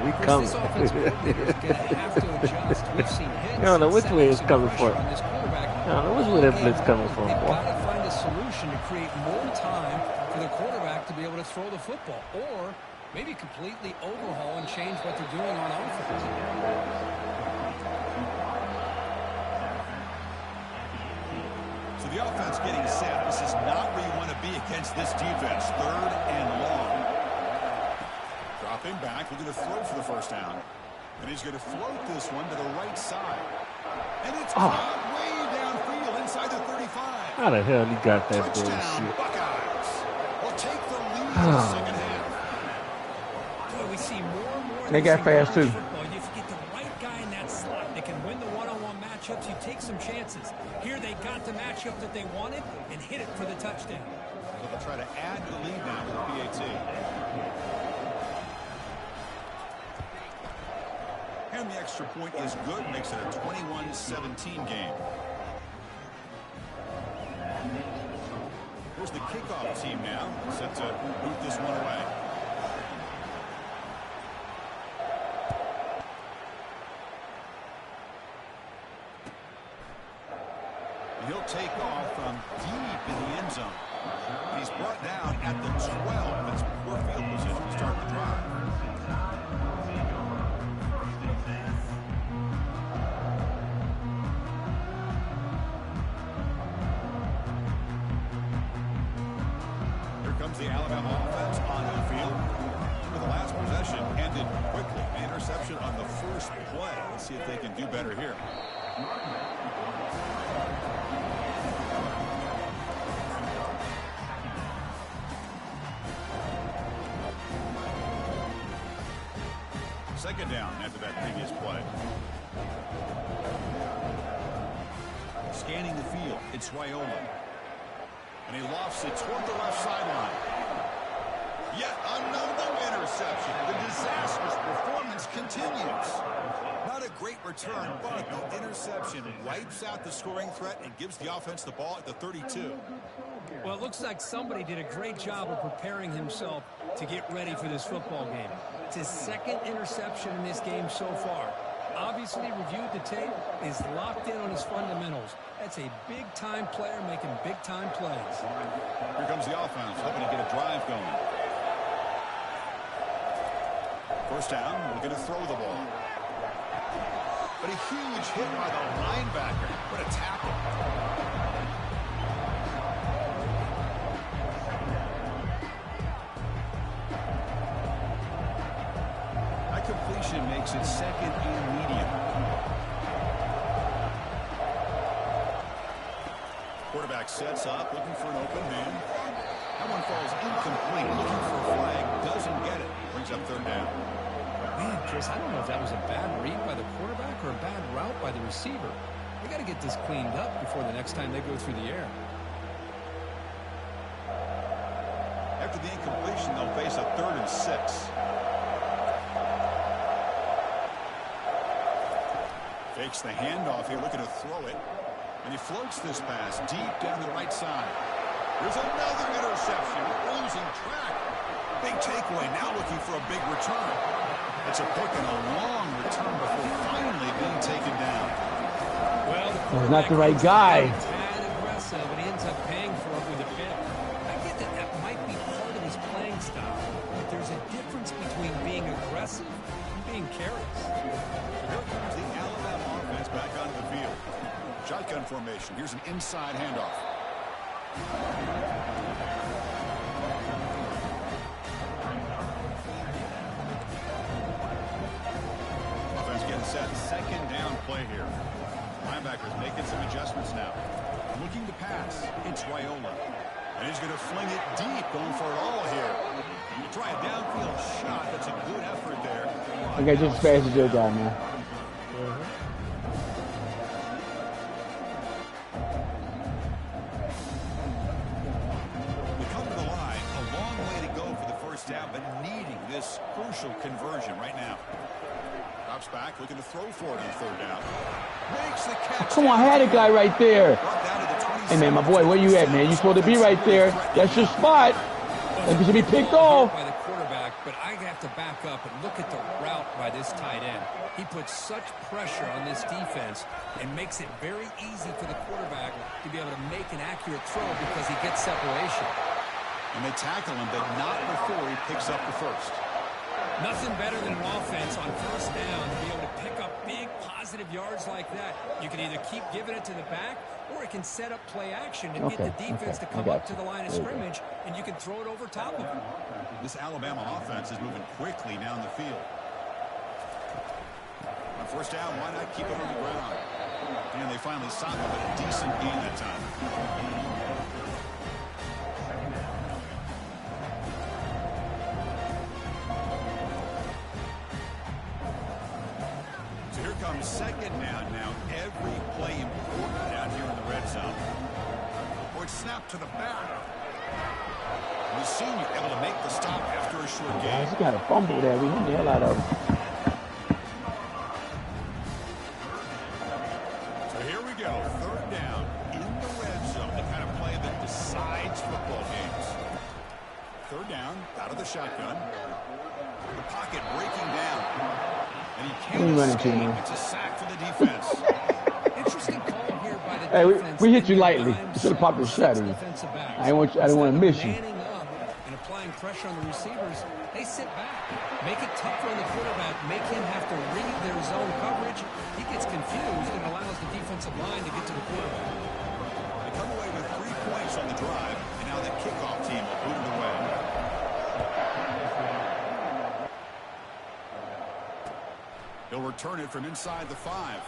[SPEAKER 1] We coming.
[SPEAKER 4] This offensive coordinator is going to have to adjust. We've seen hits.
[SPEAKER 1] I don't know which way it's coming from.
[SPEAKER 4] On this quarterback.
[SPEAKER 1] I don't know which way that blitz coming from.
[SPEAKER 4] They've
[SPEAKER 1] Boy.
[SPEAKER 4] got to find a solution to create more time for the quarterback to be able to throw the football, or maybe completely overhaul and change what they're doing on offense.
[SPEAKER 3] So the offense getting set. This is not where you want to be against this defense. 3rd and long. Dropping back, looking to throw for the first down. And he's going to float this one to the right side. And it's caught way downfield inside the 35.
[SPEAKER 1] How the hell he got that
[SPEAKER 3] Touchdown,
[SPEAKER 1] bullshit?
[SPEAKER 3] Buckeyes. Will take the lead in the second half.
[SPEAKER 4] Boy, we see more and more.
[SPEAKER 2] They got fast, too.
[SPEAKER 4] Football. If you get the right guy in that slot, they can win the one-on-one matchups. You take some chances. Here they got the matchup that they wanted and hit it for the touchdown.
[SPEAKER 3] So they'll try to add to the lead now with the PAT. And the extra point is good. Makes it a 21-17 game. Here's the kickoff team now. Set to boot this one away. And he'll take off from deep in the end zone. And he's brought down at the 12. That's poor field position to start the drive. The Alabama offense on the field. For the last possession, ended quickly. An interception on the first play. Let's see if they can do better here. Second down after that previous play. Scanning the field, it's Raiola. And he lofts it toward the left sideline. Yet another interception. The disastrous performance continues. Not a great return, but the interception wipes out the scoring threat and gives the offense the ball at the 32.
[SPEAKER 4] Well, it looks like somebody did a great job of preparing himself to get ready for this football game. It's his second interception in this game so far. Obviously reviewed the tape, is locked in on his fundamentals. That's a big-time player making big-time plays.
[SPEAKER 3] Here comes the offense, hoping to get a drive going. First down, we're going to throw the ball. But a huge hit by the linebacker. What a tackle. That completion makes it 2nd and medium. Quarterback sets up, looking for an open man. That one falls incomplete, looking for a flag, doesn't get it. Brings up 3rd down.
[SPEAKER 4] Man, Chris, I don't know if that was a bad read by the quarterback or a bad route by the receiver. They got to get this cleaned up before the next time they go through the air.
[SPEAKER 3] After the incompletion, they'll face a 3rd and 6. Fakes the handoff here, looking to throw it. And he floats this pass deep down the right side. There's another interception. Losing track. Big takeaway, now looking for a big return. It's a pick and a long return before finally being taken down.
[SPEAKER 4] Well,
[SPEAKER 2] He's not the right guy.
[SPEAKER 4] Tad aggressive, and he ends up paying for it with a pick. I get that that might be part of his playing style, but there's a difference between being aggressive and being careless.
[SPEAKER 3] Here comes the Alabama offense back onto the field. Shotgun formation. Here's an inside handoff. Offense getting set. 2nd down play here. Linebackers making some adjustments now. Looking to pass. It's Raiola. And he's going to fling it deep, going for it all here. You try a downfield shot. That's a good effort there.
[SPEAKER 2] Okay, just as fast as your guy, man.
[SPEAKER 3] We come to the line, a long way to go for the first down, but needing this crucial conversion right now. Drops back, looking to throw for it on third down. Makes the catch.
[SPEAKER 2] Come on, I had a guy right there. Hey, man, my boy, where you at, man? You supposed to be right there. That's your spot. That should be picked off.
[SPEAKER 4] By the quarterback, but I have to back up and look at the route by this tight end. He puts such pressure on this defense and makes it very easy for the quarterback to be able to make an accurate throw because he gets separation.
[SPEAKER 3] And they tackle him, but not before he picks up the first.
[SPEAKER 4] Nothing better than an offense on first down to be able to pick up big positive yards like that. You can either keep giving it to the back, or it can set up play action and get the defense to come up to the line of scrimmage, and you can throw it over top of them.
[SPEAKER 3] This Alabama offense is moving quickly down the field. On first down, why not keep it on the ground? And they finally stop him, but a decent gain that time. Second down now. Every play important down here in the red zone. Or it's snapped to the back. The senior able to make the stop after a short game.
[SPEAKER 2] He got a fumble there. We hit the hell out of him.
[SPEAKER 3] So here we go. Third down in the red zone. The kind of play that decides football games. Third down out of the shotgun. The pocket breaking down. And he can't escape. It's a sack for the defense.
[SPEAKER 4] Interesting call here by the
[SPEAKER 2] defense. We hit you lightly. You should have popped the shot in. I didn't want to miss you.
[SPEAKER 4] Manning up and applying pressure on the receivers, they sit back. Make it tougher on the quarterback. Make him have to read their zone coverage. He gets confused and allows the defensive line to get to the quarterback.
[SPEAKER 3] They come away with 3 points on the drive, and now the kickoff team will boot it away. He'll return it from inside the 5.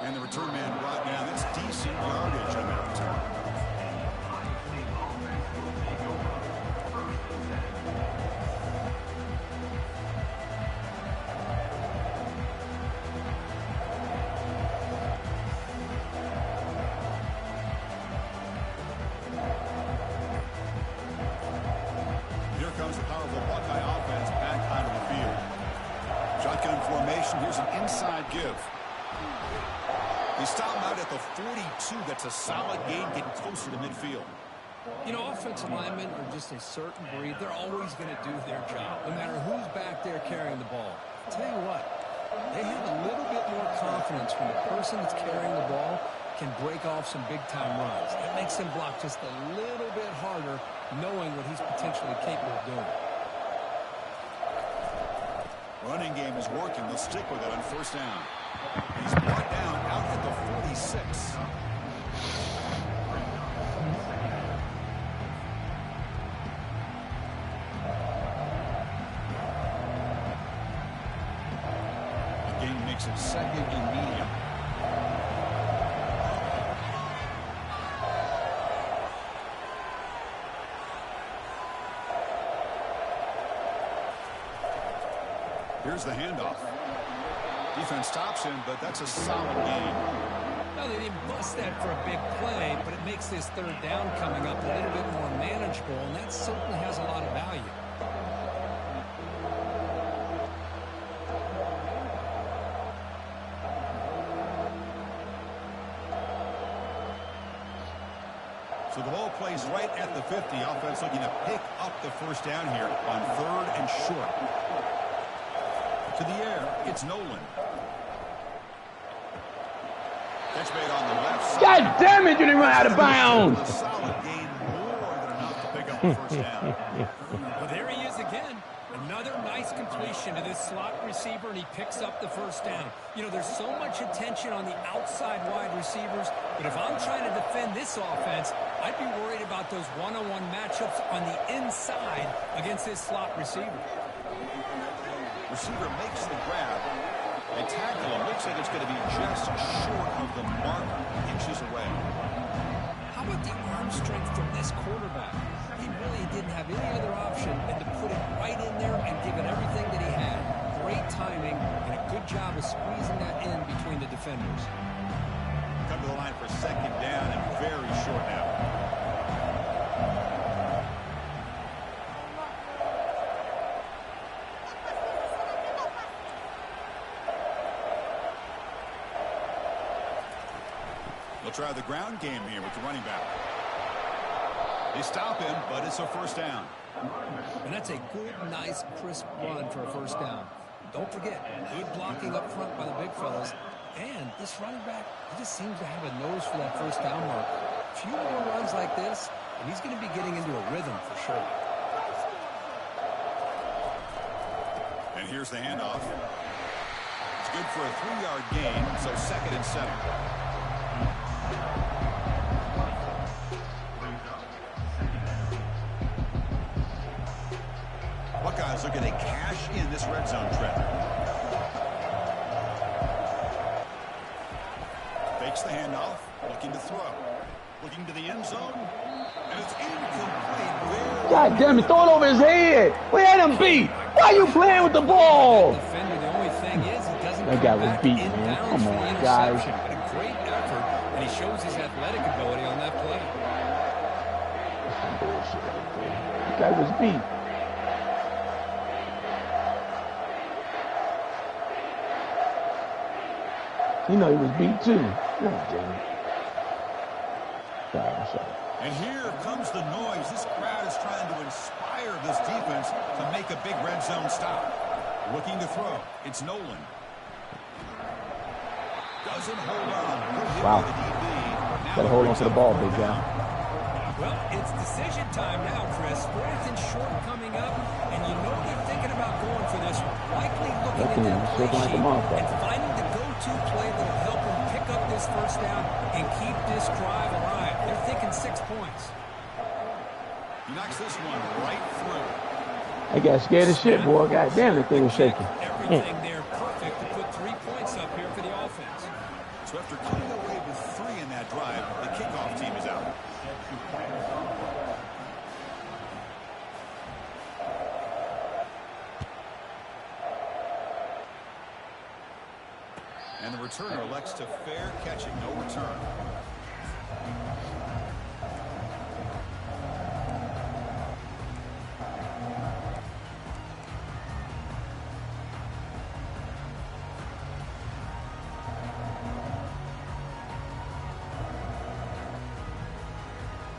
[SPEAKER 3] And the return man brought down. That's decent yardage on that return. Here comes the powerful Buckeye offense back out of the field. Shotgun formation. Here's an inside give. They stop him out at the 42. That's a solid gain, getting closer to midfield.
[SPEAKER 4] You know, offensive linemen are just a certain breed. They're always going to do their job, no matter who's back there carrying the ball. I'll tell you what, they have a little bit more confidence when the person that's carrying the ball can break off some big-time runs. It makes them block just a little bit harder, knowing what he's potentially capable of doing.
[SPEAKER 3] Running game is working. They'll stick with it on first down. He's brought down out at the 46. The game makes it second and medium. Here's the handoff. Defense stops him, but that's a solid gain.
[SPEAKER 4] Well, they didn't bust that for a big play, but it makes this third down coming up a little bit more manageable, and that certainly has a lot of value.
[SPEAKER 3] So the ball plays right at the 50. Offense looking to pick up the first down here on third and short. To the air, it's Nolan. Catch made on the left side.
[SPEAKER 2] God damn it, you didn't run out of bounds.
[SPEAKER 3] A solid gain, more than enough to pick up the first down.
[SPEAKER 4] Well, there he is again. Another nice completion to this slot receiver, and he picks up the first down. You know, there's so much attention on the outside wide receivers, but if I'm trying to defend this offense, I'd be worried about those one-on-one matchups on the inside against this slot receiver.
[SPEAKER 3] Receiver makes the grab. They tackle him. Looks like it's going to be just short of the mark, inches away.
[SPEAKER 4] How about the arm strength from this quarterback? He really didn't have any other option than to put it right in there and give it everything that he had. Great timing and a good job of squeezing that in between the defenders.
[SPEAKER 3] Come to the line for second down and very short now. They'll try the ground game here with the running back. They stop him, but it's a first down.
[SPEAKER 4] And that's a good, nice, crisp run for a first down. Don't forget, good blocking up front by the big fellas. And this running back, he just seems to have a nose for that first down mark. A few more runs like this, and he's going to be getting into a rhythm for sure.
[SPEAKER 3] And here's the handoff. It's good for a 3-yard gain, so second and 7. Buckeyes looking to cash in this red zone trip. Fakes the handoff, looking to throw. Looking to the end zone, and it's incomplete.
[SPEAKER 2] God damn it, throw it over his head. We had him beat. Why are you playing with the ball?
[SPEAKER 4] Defender, the only thing is he doesn't
[SPEAKER 2] That guy was beat, man. Come on, guys.
[SPEAKER 4] But a great effort, and he shows his athletic ability on that play.
[SPEAKER 2] That guy was beat. You know he was beat too. God damn it. Sorry.
[SPEAKER 3] And here comes the noise. This crowd is trying to inspire this defense to make a big red zone stop. Looking to throw. It's Nolan. Doesn't hold on.
[SPEAKER 2] Wow. Got to hold on to the ball, big guy.
[SPEAKER 4] Well, it's decision time now, Chris. 4th and short coming up, and you know they're thinking about going for this one. Likely looking at that play sheet and finding the go-to play that will help them pick up this first down and keep this drive alive. They're thinking 6 points.
[SPEAKER 3] He knocks this one right through.
[SPEAKER 2] I got scared as shit, boy. God damn, the thing was shaking.
[SPEAKER 4] Everything there perfect to put 3 points up here for the offense.
[SPEAKER 3] So after coming away with 3 in that drive, the kickoff team is out. And the returner elects to fair catching, no return.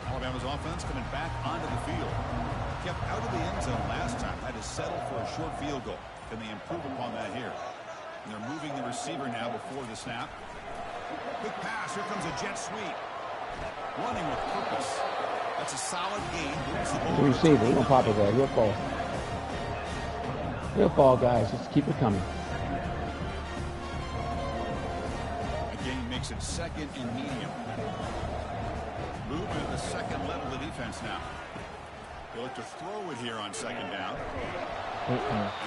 [SPEAKER 3] Alabama's offense coming back onto the field. Kept out of the end zone last time. Had to settle for a short field goal. Can they improve upon that here? And they're moving the receiver now before the snap. Quick pass. Here comes a jet sweep. Running with purpose. That's a solid gain.
[SPEAKER 2] The receiver, he don't pop it there. He'll fall. He'll fall, guys. Just keep it coming.
[SPEAKER 3] A gain makes it second and medium. Moving to the second level of defense now. They'll look to throw it here on second down. And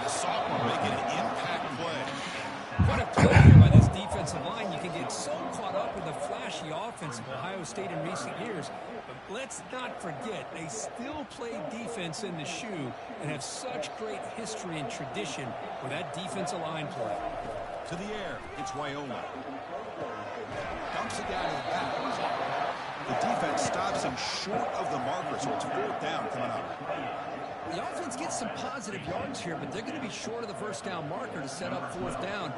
[SPEAKER 3] the sophomore making an impact play.
[SPEAKER 4] What a play here by this defensive line. You can get so caught up with the flashy offense of Ohio State in recent years. But let's not forget, they still play defense in the shoe and have such great history and tradition with that defensive line play.
[SPEAKER 3] To the air, it's Raiola. Dumps it down to the back. The defense stops him short of the marker, so it's 4th down coming up.
[SPEAKER 4] The offense gets some positive yards here, but they're going to be short of the first down marker to set up 4th down.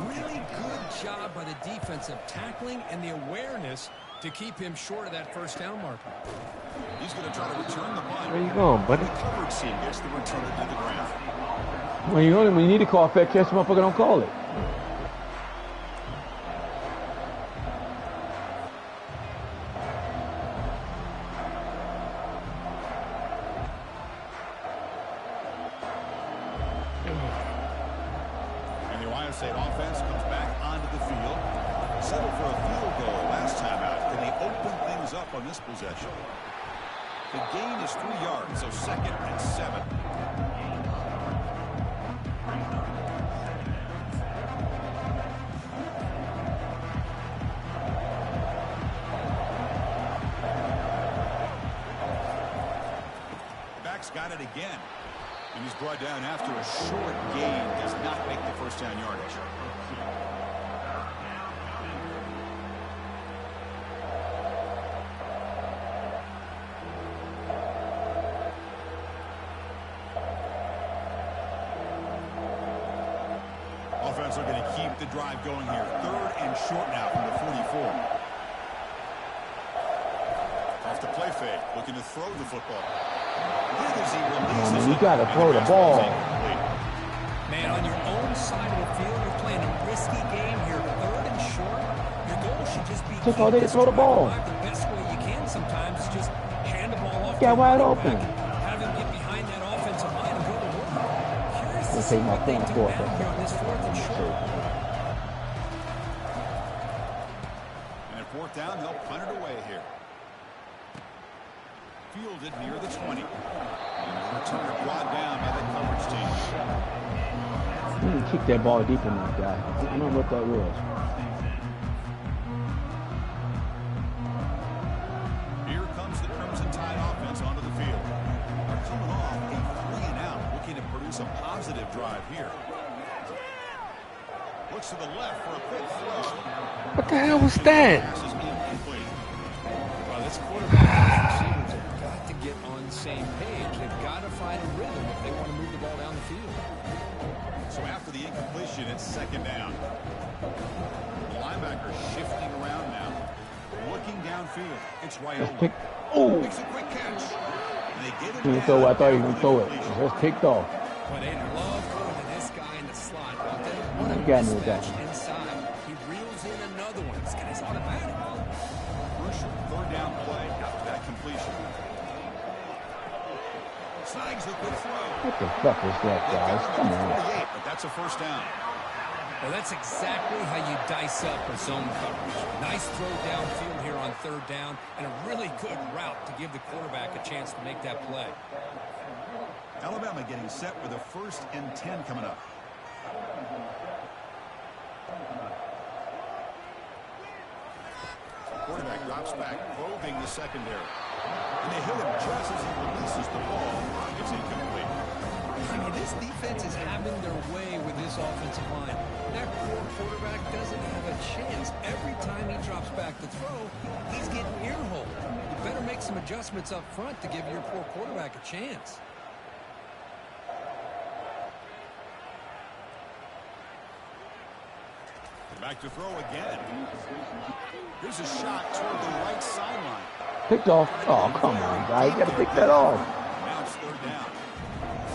[SPEAKER 4] Really good job by the defense of tackling and the awareness to keep him short of that first down marker.
[SPEAKER 3] He's going to try to return the punt.
[SPEAKER 1] Where you going, buddy?
[SPEAKER 3] The coverage team gets the return to the ground.
[SPEAKER 2] When you need to call fair catch, motherfucker don't call it.
[SPEAKER 3] And the Ohio State offense comes back onto the field. Settled for a field goal last time out. Can they open things up on this possession? The gain is 3 yards, so second and 7. He's got it again. And he's brought down after a short gain. Does not make the first down yardage. Offense are going to keep the drive going here. 3rd and short now from the 44. Off the play fake, looking to throw the football.
[SPEAKER 2] You got to throw the ball.
[SPEAKER 4] Man, on your own side of the field, you're playing a risky game here. 3rd and short. Your goal should just be
[SPEAKER 2] took all day to throw the ball.
[SPEAKER 4] The best way you can sometimes is just hand the ball off.
[SPEAKER 2] Got wide open.
[SPEAKER 4] Have him get behind that offensive line and go to work. Curious to
[SPEAKER 2] take my phone
[SPEAKER 4] do now here on this 4th and short.
[SPEAKER 3] And at 4th down, they'll punt it away here. Fielded near the 20. And the returner brought down by the coverage team.
[SPEAKER 2] He didn't kick that ball deep enough, guy. I don't know what that was.
[SPEAKER 3] Here comes the Crimson Tide offense onto the field. They're coming off a 3 and out, looking to produce a positive drive here. Looks to the left for a quick throw.
[SPEAKER 1] What the hell was that?
[SPEAKER 3] Passes incomplete.
[SPEAKER 4] Well, this quarterback receivers have got to get on the same page. They've got to find a rhythm if they want to move the ball down the field.
[SPEAKER 3] So after the incompletion, it's 2nd down. The linebacker shifting around now. Looking downfield. It's Raiola.
[SPEAKER 2] Oh!
[SPEAKER 3] Makes a quick catch. And they get him
[SPEAKER 2] He
[SPEAKER 3] down.
[SPEAKER 2] throw, I thought he was going to throw it. Just picked off.
[SPEAKER 4] Well, they love going to this guy in the slot. What a
[SPEAKER 2] got me with that
[SPEAKER 4] mismatch
[SPEAKER 2] one.
[SPEAKER 4] inside. He reels in another one. This guy's automatic.
[SPEAKER 3] Crucial 3rd down play after that completion. Snags the good throw.
[SPEAKER 2] What the fuck is that, guys? Come on.
[SPEAKER 3] 48, but that's a first down.
[SPEAKER 4] Well, that's exactly how you dice up a zone coverage. Nice throw downfield here on 3rd down, and a really good route to give the quarterback a chance to make that play.
[SPEAKER 3] Alabama getting set with a 1st and 10 coming up. Quarterback drops back, probing the secondary. And they hit him just as he releases the ball. It's incomplete.
[SPEAKER 4] I mean, this defense is having their way with this offensive line. That poor quarterback doesn't have a chance. Every time he drops back to throw, he's getting ear-holed. You better make some adjustments up front to give your poor quarterback a chance.
[SPEAKER 3] Back to throw again. Here's a shot toward the right sideline.
[SPEAKER 2] Picked off. Oh, come on, guys. You got to pick that off.
[SPEAKER 3] Now it's 3rd down.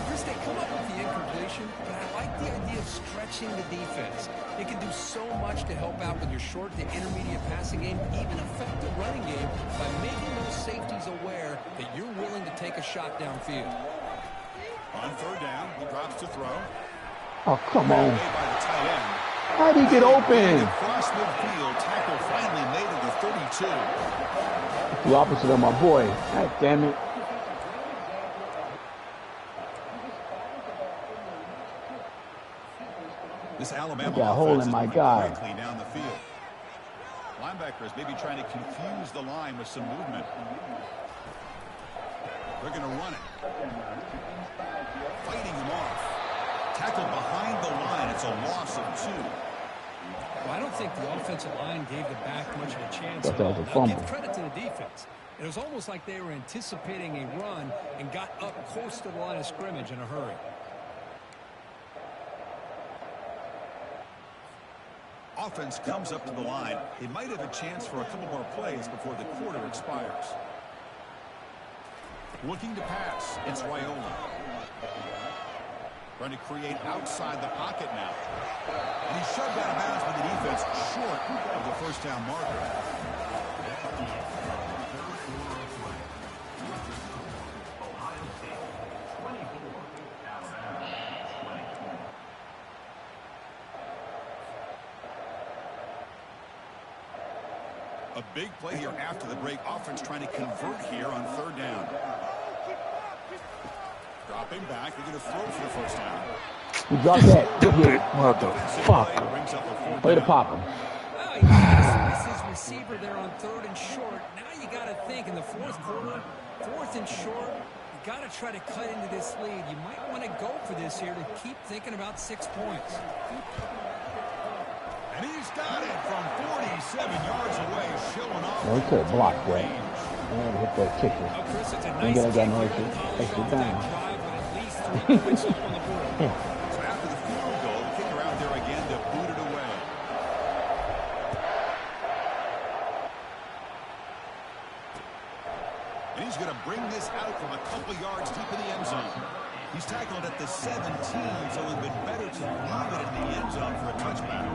[SPEAKER 4] Chris, they come up with the incompletion, but I like the idea of stretching the defense. It can do so much to help out with your short to intermediate passing game, even effective running game, by making those safeties aware that you're willing to take a shot downfield.
[SPEAKER 3] On 3rd down, he drops to throw.
[SPEAKER 2] Oh, come on.
[SPEAKER 3] Made by the tight end.
[SPEAKER 2] How'd he get open?
[SPEAKER 3] Across midfield, tackle finally made at the 32.
[SPEAKER 2] The opposite of my boy. God damn it.
[SPEAKER 3] This Alabama
[SPEAKER 2] got a hole in my guy.
[SPEAKER 3] quickly down the field. Linebackers maybe trying to confuse the line with some movement. They're going to run it. Fighting him off. Tackled behind the line. It's a loss of 2.
[SPEAKER 4] Well, I don't think the offensive line gave the back much of a chance
[SPEAKER 2] Thought
[SPEAKER 4] at
[SPEAKER 2] that
[SPEAKER 4] all.
[SPEAKER 2] was a
[SPEAKER 4] Now,
[SPEAKER 2] fumble.
[SPEAKER 4] give credit to the defense. It was almost like they were anticipating a run and got up close to the line of scrimmage in a hurry.
[SPEAKER 3] Offense comes up to the line. They might have a chance for a couple more plays before the quarter expires. Looking to pass. It's Raiola. Trying to create outside the pocket now. And he's shoved out of bounds by the defense short of the first down marker. A big play here after the break. Offense trying to convert here on 3rd down. Dropping back. They're going to throw for the first down.
[SPEAKER 2] He dropped that.
[SPEAKER 1] Stupid motherfucker.
[SPEAKER 3] Brings up a 4th
[SPEAKER 2] Way to
[SPEAKER 3] down.
[SPEAKER 2] pop him.
[SPEAKER 4] Well, he missed his receiver there on 3rd and short. Now you got to think in the 4th quarter, 4th and short, you got to try to cut into this lead. You might want to go for this here to keep thinking about 6 points.
[SPEAKER 3] And he's got it from 47 yards away, showing off.
[SPEAKER 2] Okay, block that. And hit that kicker.
[SPEAKER 4] Oh, Chris, it's a
[SPEAKER 2] And
[SPEAKER 4] nice
[SPEAKER 2] get
[SPEAKER 4] kick
[SPEAKER 2] no
[SPEAKER 4] here.
[SPEAKER 2] extra down.
[SPEAKER 4] Drive with at least 3 points up on the board.
[SPEAKER 3] So after the field goal, the kicker out there again to boot it away. And he's going to bring this out from a couple yards deep in the end zone. He's tackled at the 17, so it would have been better to leave it in the end zone for a touchback.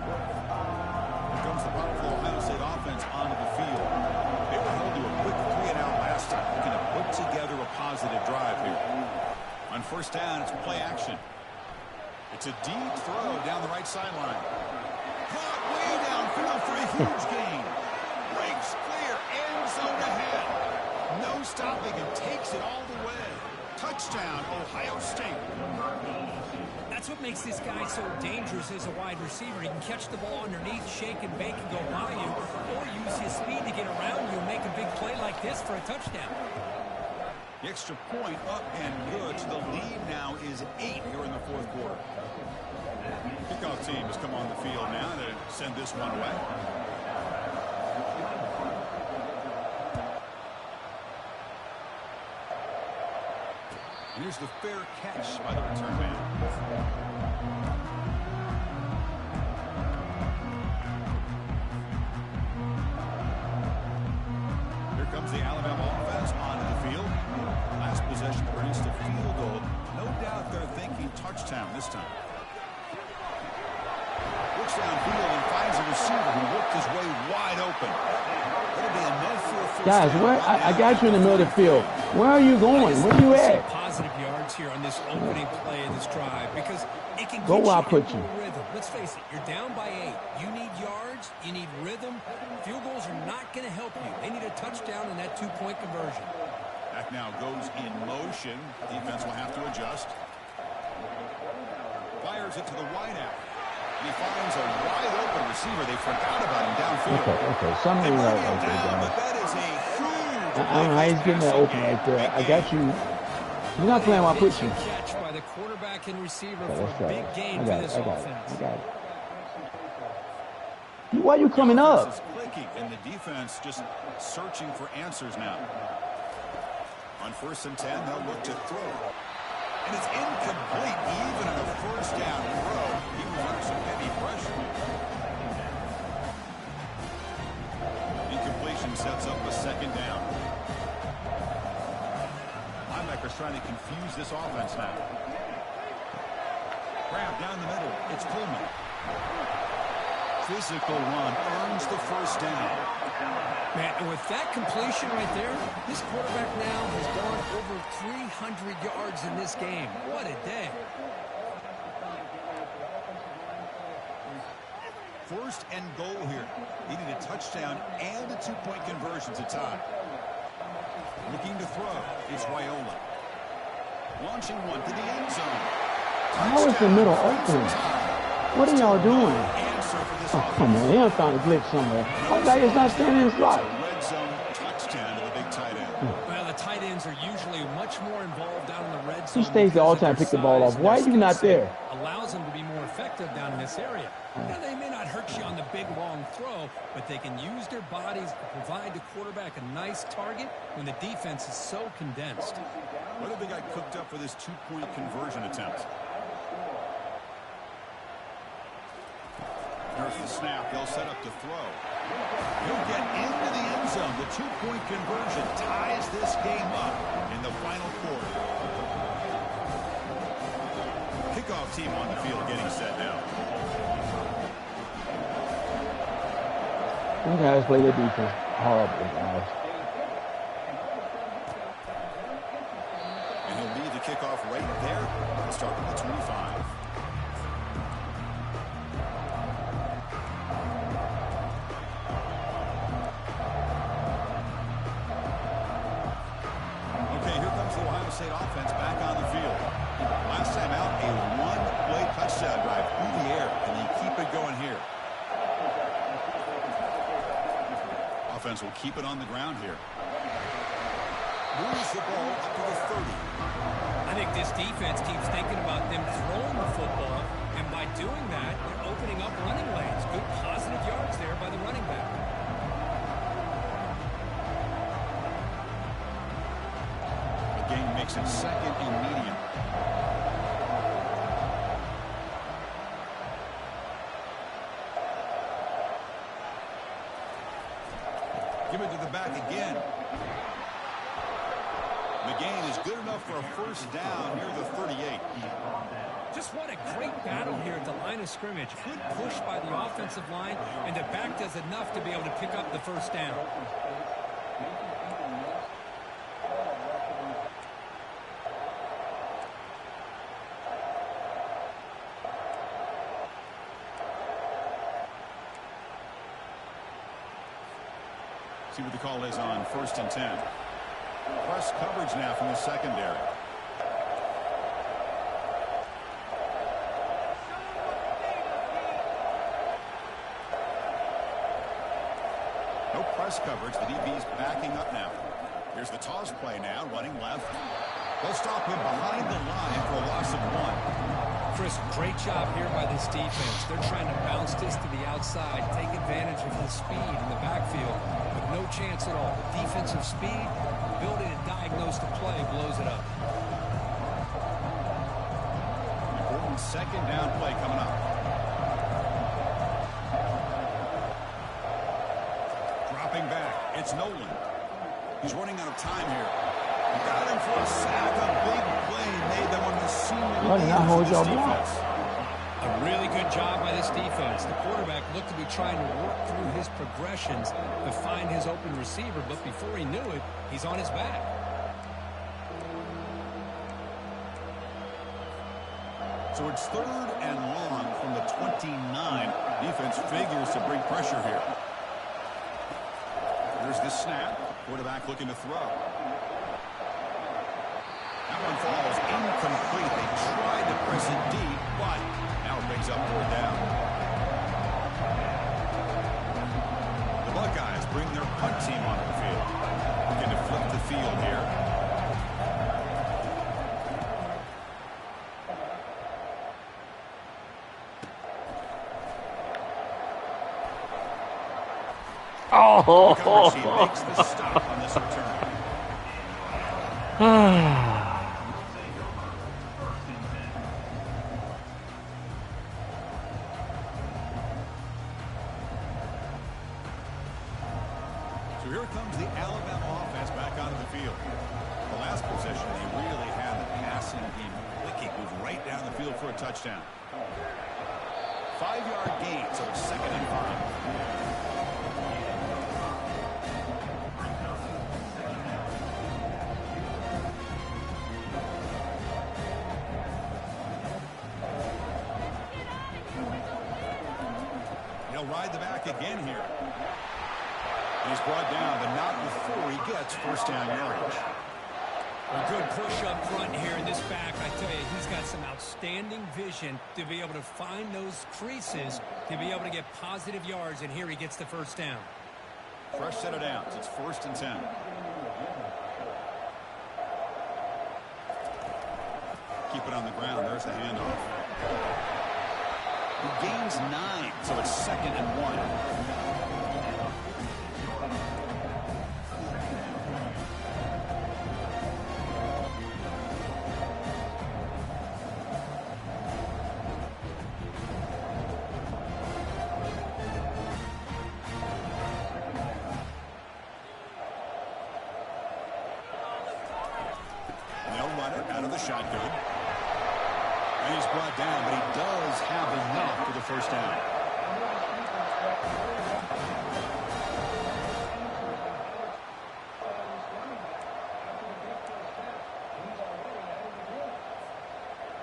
[SPEAKER 3] Here comes the powerful Ohio State offense onto the field. They were held to a quick 3-and-out last time, looking to put together a positive drive here. On first down, it's play action. It's a deep throw down the right sideline. Caught way downfield for a huge gain. Breaks clear, end zone ahead. No stopping and takes it all the way. Touchdown, Ohio State.
[SPEAKER 4] That's what makes this guy so dangerous as a wide receiver. He can catch the ball underneath, shake and bake and go by you, or use his speed to get around you and make a big play like this for a touchdown.
[SPEAKER 3] The extra point up and good. So the lead now is 8 here in the fourth quarter. Kickoff team has come on the field now to send this one away. And here's the fair catch by the return man. Here comes the Alabama offense onto the field. Last possession produced a field goal. No doubt they're thinking touchdown this time. Looks downfield and finds a receiver who worked his way wide open. It'll be enough for a first
[SPEAKER 2] Guys,
[SPEAKER 3] down.
[SPEAKER 2] where I got you in the middle of the field. Where are you going? Where you at?
[SPEAKER 4] Positive yards here on this opening play of this drive because it can
[SPEAKER 2] Go
[SPEAKER 4] get
[SPEAKER 2] where I
[SPEAKER 4] you
[SPEAKER 2] put
[SPEAKER 4] into
[SPEAKER 2] you.
[SPEAKER 4] a rhythm. Let's face it, you're down by 8. You need yards, you need rhythm. Field goals are not going to help you. They need a touchdown and that 2-point conversion.
[SPEAKER 3] Back now goes in motion. Defense will have to adjust. Fires it to the wideout. He finds a wide open receiver. They forgot about him downfield.
[SPEAKER 2] Okay. Something
[SPEAKER 3] They
[SPEAKER 2] right
[SPEAKER 3] bring him
[SPEAKER 2] there,
[SPEAKER 3] down,
[SPEAKER 2] guys.
[SPEAKER 3] but that is a huge
[SPEAKER 2] I don't know how he's getting that open right there. I got you. You're not playing where I put you.
[SPEAKER 4] Catch by the quarterback and receiver
[SPEAKER 2] Okay,
[SPEAKER 4] for
[SPEAKER 2] let's
[SPEAKER 4] a
[SPEAKER 2] go.
[SPEAKER 4] big gain
[SPEAKER 2] I
[SPEAKER 4] for
[SPEAKER 2] got
[SPEAKER 4] this
[SPEAKER 2] it. I got
[SPEAKER 4] offense.
[SPEAKER 2] it. I got it. Why are you coming up?
[SPEAKER 3] Is clicking, and the defense just searching for answers now. On 1st and 10, they'll look to throw. And it's incomplete, even on a first down throw. He was under some heavy pressure. Incompletion sets up a second down. Linebackers trying to confuse this offense now. Grab down the middle. It's Coleman. Physical run earns the first down.
[SPEAKER 4] Man, and with that completion right there, this quarterback now has gone over 300 yards in this game. What a day.
[SPEAKER 3] First and goal here. Needing a touchdown and a 2-point conversion to tie. Looking to throw. It's Wyola. Launching one to the end zone.
[SPEAKER 2] How is the middle open? What are y'all doing?
[SPEAKER 3] Answer for this
[SPEAKER 2] Oh, come on. They done found a glitch somewhere. How guy is not standing in his slot?
[SPEAKER 3] red zone touchdown to the big tight end.
[SPEAKER 4] Well, the tight ends are usually much more involved down in the red
[SPEAKER 2] He
[SPEAKER 4] zone.
[SPEAKER 2] stays there all the time, pick the ball off. Why are you not there?
[SPEAKER 4] Allows them to be more effective down in this area. Now, they may not hurt you on the big, long throw, but they can use their bodies to provide the quarterback a nice target when the defense is so condensed.
[SPEAKER 3] What have they got cooked up for this 2-point conversion attempt? Here's the snap. They'll set up to throw. He'll get into the end zone. The 2-point conversion ties this game up in the final quarter. Kickoff team on the field getting set now.
[SPEAKER 2] You guys play their defense horrible, guys.
[SPEAKER 3] And he'll lead the kickoff right there and start with the 25. State offense back on the field. Last time out, a 1-play touchdown drive through the air. Can they keep it going here? offense will keep it on the ground here. Moves the ball up to the 30.
[SPEAKER 4] I think this defense keeps thinking about them throwing the football, and by doing that, they're opening up running lanes. Good positive yards there by the running back.
[SPEAKER 3] The game makes it second and medium. Give it to the back again. The gain is good enough for a first down near the 38.
[SPEAKER 4] Just what a great battle here at the line of scrimmage. Good push by the offensive line, and the back does enough to be able to pick up the first down.
[SPEAKER 3] See what the call is on 1st and 10. Press coverage now from the secondary. No press coverage. The DB's backing up now. Here's the toss play now, running left. They'll stop him behind the line for a loss of 1.
[SPEAKER 4] Chris, great job here by this defense. They're trying to bounce this to the outside, take advantage of the speed in the backfield, but no chance at all. Defensive speed, ability to diagnose the play, blows it up.
[SPEAKER 3] Important second down play coming up. Dropping back, it's Nolan. He's running out of time here. Got him for a sack. A big play made them on the senior leaders of this defense.
[SPEAKER 4] A really good job by this defense. The quarterback looked to be trying to work through his progressions to find his open receiver, but before he knew it, he's on his back.
[SPEAKER 3] So it's 3rd and long from the 29. Defense figures to bring pressure here. There's the snap. Quarterback looking to throw. That one falls incomplete. They tried to press it deep, but now it brings up 4th down. The Buckeyes bring their punt team onto the field. Looking to flip the field here.
[SPEAKER 1] Oh!
[SPEAKER 3] Coverage team makes the stop on this return. So here comes the Alabama offense back onto the field. The last possession, they really had the passing game clicking, moved right down the field for a touchdown. 5-yard gain, so it's 2nd and 5. They'll ride the back again here. He's brought down, but not before he gets first down yardage.
[SPEAKER 4] A good push up front here in this back. I tell you, he's got some outstanding vision to be able to find those creases, to be able to get positive yards, and here he gets the first down.
[SPEAKER 3] Fresh set of downs. It's 1st and 10. Keep it on the ground. There's the handoff. He gains 9, so it's 2nd and 1. Out of the shotgun. And he's brought down, but he does have enough for the first down.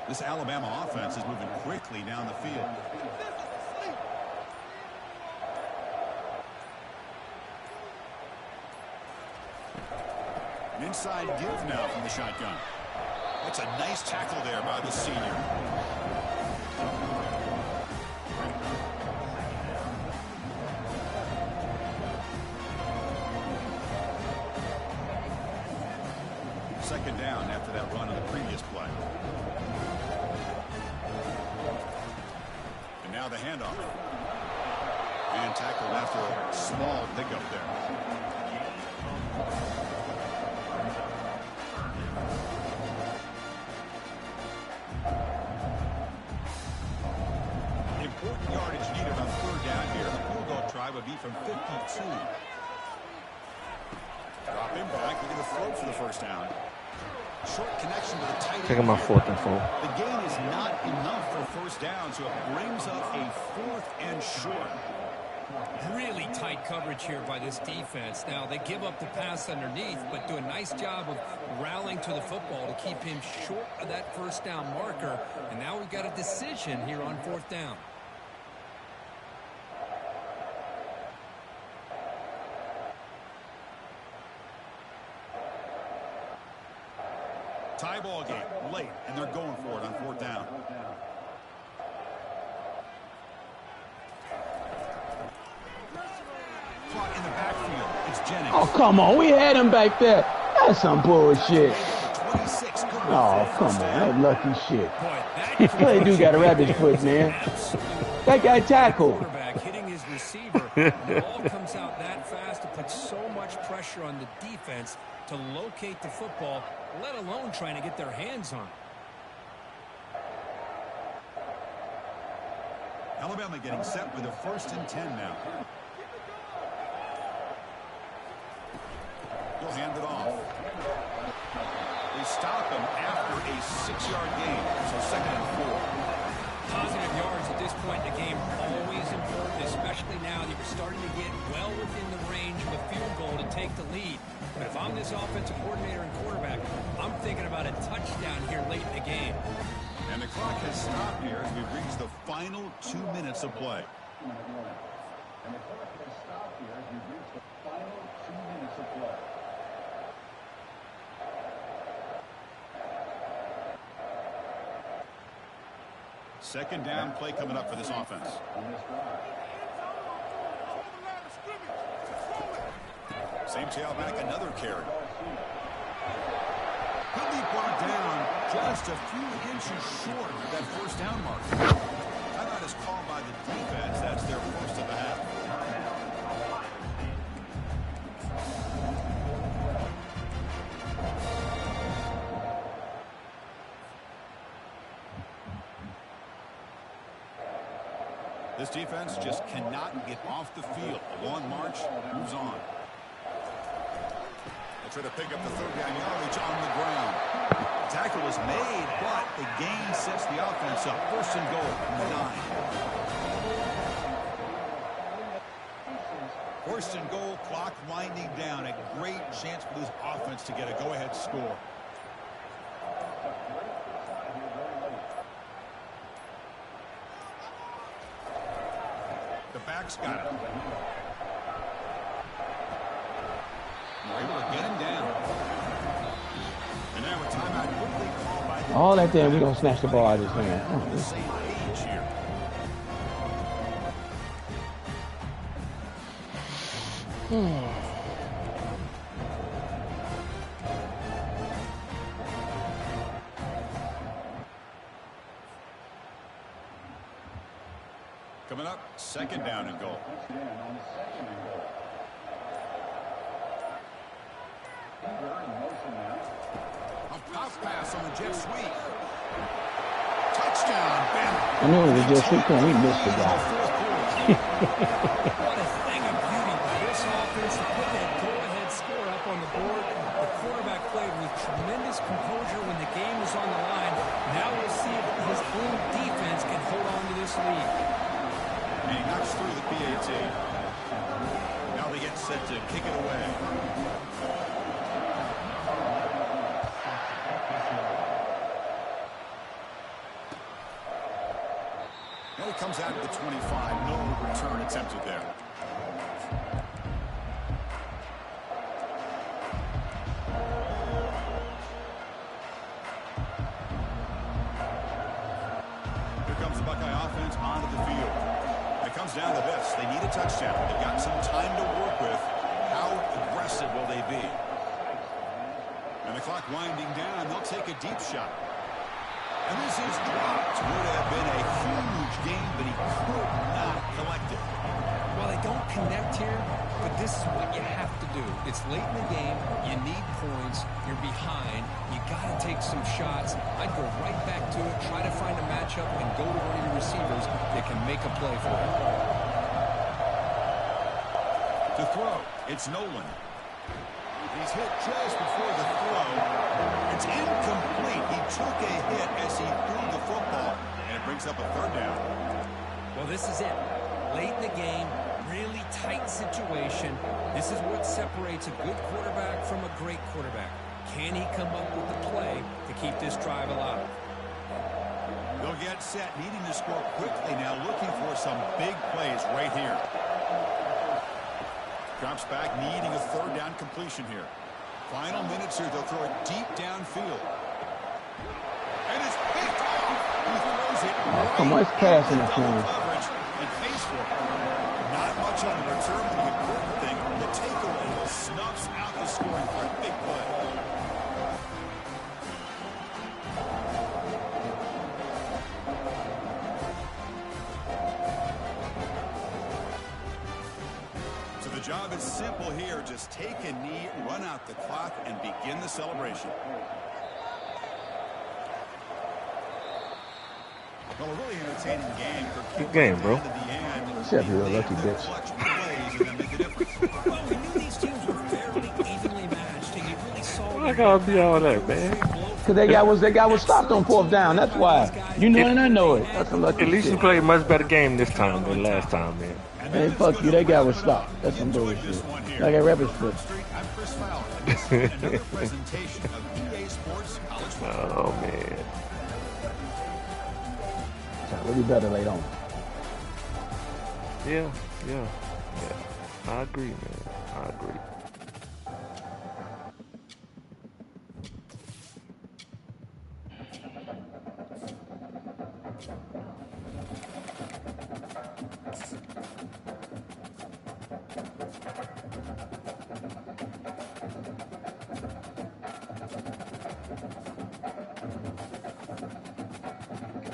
[SPEAKER 3] This Alabama offense is moving quickly down the field. An inside give now from the shotgun. That's a nice tackle there by the senior. second down after that run on the previous play. And now the handoff. And tackled after a small pickup there. Important yardage needed on third down here. The field goal try would be from 52. Drop him back. Look at the throw for the first down. Short connection to the tight end.
[SPEAKER 1] Taking my 4th and 4.
[SPEAKER 3] The gain is not enough for first down, so it brings up a 4th and short.
[SPEAKER 4] Really tight coverage here by this defense. Now, they give up the pass underneath, but do a nice job of rallying to the football to keep him short of that first down marker. And now we've got a decision here on 4th down.
[SPEAKER 3] Tie ball game late, and they're going for it on 4th down. Caught in the backfield. It's Jennings.
[SPEAKER 2] Oh, come on. We had him back there. That's some bullshit.
[SPEAKER 3] 26.
[SPEAKER 2] Oh, come on. That lucky shit. Clay do got a rabbit's foot, man. That guy tackled.
[SPEAKER 4] Quarterback hitting his receiver. The ball comes out that fast. It puts so much pressure on the defense to locate the football, let alone trying to get their hands on it.
[SPEAKER 3] Alabama getting set with a 1st and 10 now. He'll hand it off. They stop him after a 6-yard gain, so 2nd and 4.
[SPEAKER 4] Positive yards at this point in the game always important, especially now that you're starting to get well within the range of a field goal to take the lead. But if I'm this offensive coordinator and quarterback, I'm thinking about a touchdown here late in the game.
[SPEAKER 3] And the clock has stopped here as we reach the final 2 minutes of play. Second down play coming up for this offense. Same tailback, another carry. He'll be brought down just a few inches short of that first down mark. Timeout is called by the defense. That's their first of the half. This defense just cannot get off the field. A long march moves on. They try to pick up the third down yardage on the ground. Tackle is made, but the gain sets the offense up. 1st and goal from the 9. 1st and goal, clock winding down. A great chance for this offense to get a go-ahead score. The back's got it. They're able to get him down. And now a timeout quickly called by the
[SPEAKER 2] All that there, we don't snatch the ball out of his hand.
[SPEAKER 3] on the same page here. Coming up, 2nd down and goal. A pop pass on the jet sweep. Touchdown, Bama.
[SPEAKER 2] I know it was just sweet corn. We missed the guy.
[SPEAKER 4] What a thing of beauty by this offense to put that go-ahead score up on the board. The quarterback played with tremendous composure when the game was on the line. Now we'll see if his own defense can hold on to this lead.
[SPEAKER 3] And he knocks through the PAT. Now they get set to kick it away. And he comes out at the 25. No return attempted there. Here comes the Buckeye offense onto the field. And it comes down to this. They need a touchdown. They've got some time to work with. How aggressive will they be? And And the clock winding down, they'll take a deep shot. And this is dropped. Would have been a huge game, but he could not collect it.
[SPEAKER 4] Well, they don't connect here, but this is what you have to do. It's late in the game. You need points. You're behind. You got to take some shots. I'd go right back to it, try to find a matchup, and go to one of your receivers that can make a play for you.
[SPEAKER 3] To throw, it's Nolan. He's hit just before the throw. It's incomplete. He took a hit as he threw the football, and it brings up a third down.
[SPEAKER 4] Well, this is it. Late in the game, really tight situation. This is what separates a good quarterback from a great quarterback. Can he come up with the play to keep this drive alive?
[SPEAKER 3] They'll get set, needing to score quickly now, looking for some big plays right here. Drops back, needing a third down completion here. Final minutes here, they'll throw it deep downfield. And it's picked off. He throws it right
[SPEAKER 2] come on, it's passing
[SPEAKER 3] into double
[SPEAKER 2] it.
[SPEAKER 3] coverage and pays for it. Not much on the return, but the important thing, the takeaway snuffs out the scoring for a big play. So the job is simple here. Just take a knee, run out the clock, and begin the celebration. Well, a really entertaining game.
[SPEAKER 1] Good game, bro.
[SPEAKER 2] Except you're a lucky bitch.
[SPEAKER 4] Well, we knew these teams were fairly evenly matched, and you really saw...
[SPEAKER 1] I gotta be all that, man.
[SPEAKER 2] Because that guy was stopped on 4th down. That's why. You know it and I know it. That's some lucky
[SPEAKER 1] At least you
[SPEAKER 2] shit.
[SPEAKER 1] played a much better game this time than last time, man.
[SPEAKER 2] Hey, fuck you. That guy was stopped. That's some bullshit. Like a rapper's foot.
[SPEAKER 3] I'm Chris Fowler. This is another presentation of EA Sports College Football.
[SPEAKER 1] Oh, man.
[SPEAKER 2] Really better late on.
[SPEAKER 1] Yeah. I agree, man. I agree.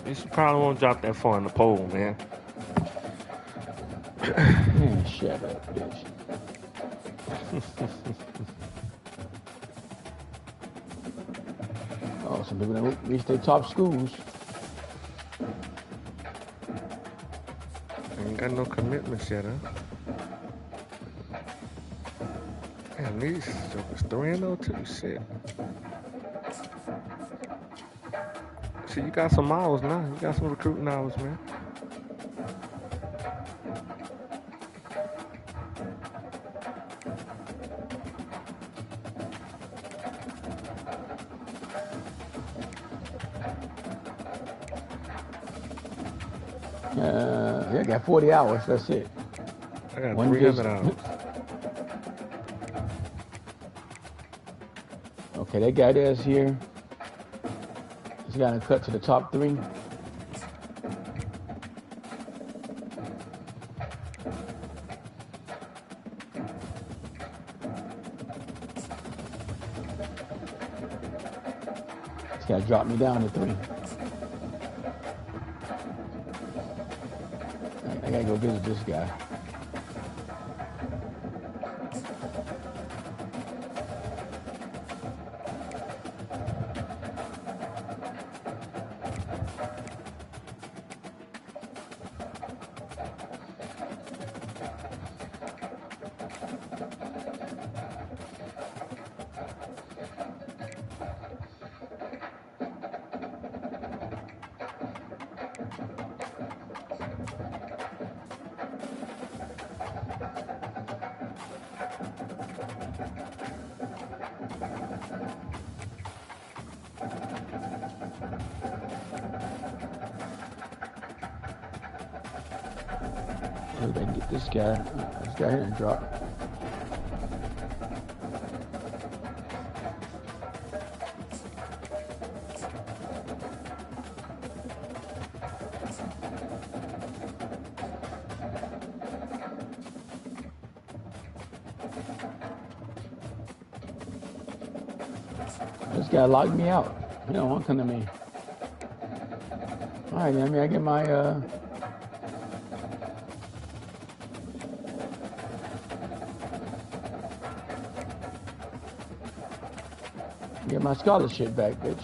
[SPEAKER 1] You probably won't drop that far in the poll, man.
[SPEAKER 2] Man, shut up, bitch. Oh, some people that reach their top schools.
[SPEAKER 1] Ain't got no commitments yet, huh? Damn, these jokers 3-0 too. Shit. See, you got some hours now. You got some recruiting hours, man.
[SPEAKER 2] Yeah, I got 40 hours. That's it.
[SPEAKER 1] I got
[SPEAKER 2] One
[SPEAKER 1] 300
[SPEAKER 2] visit.
[SPEAKER 1] hours.
[SPEAKER 2] Okay, that guy there's here. He's got to cut to the top 3. He's got to drop me down to 3. I got to go visit this guy. Maybe I can get this guy here and drop. This guy locked me out. He don't want to come to me. All right, I mean, I get my get my scholarship back, bitch.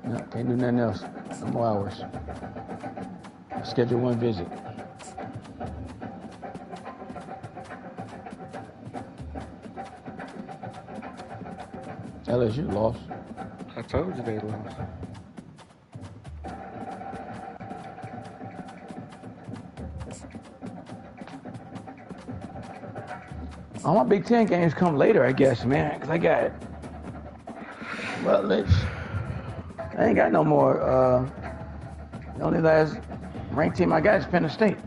[SPEAKER 2] No, can't do nothing else. No more hours. Schedule one visit. LSU lost.
[SPEAKER 1] I told you they lost.
[SPEAKER 2] All my Big Ten games come later, I guess, man, because I got Rutledge. I ain't got no more. The only last ranked team I got is Penn State.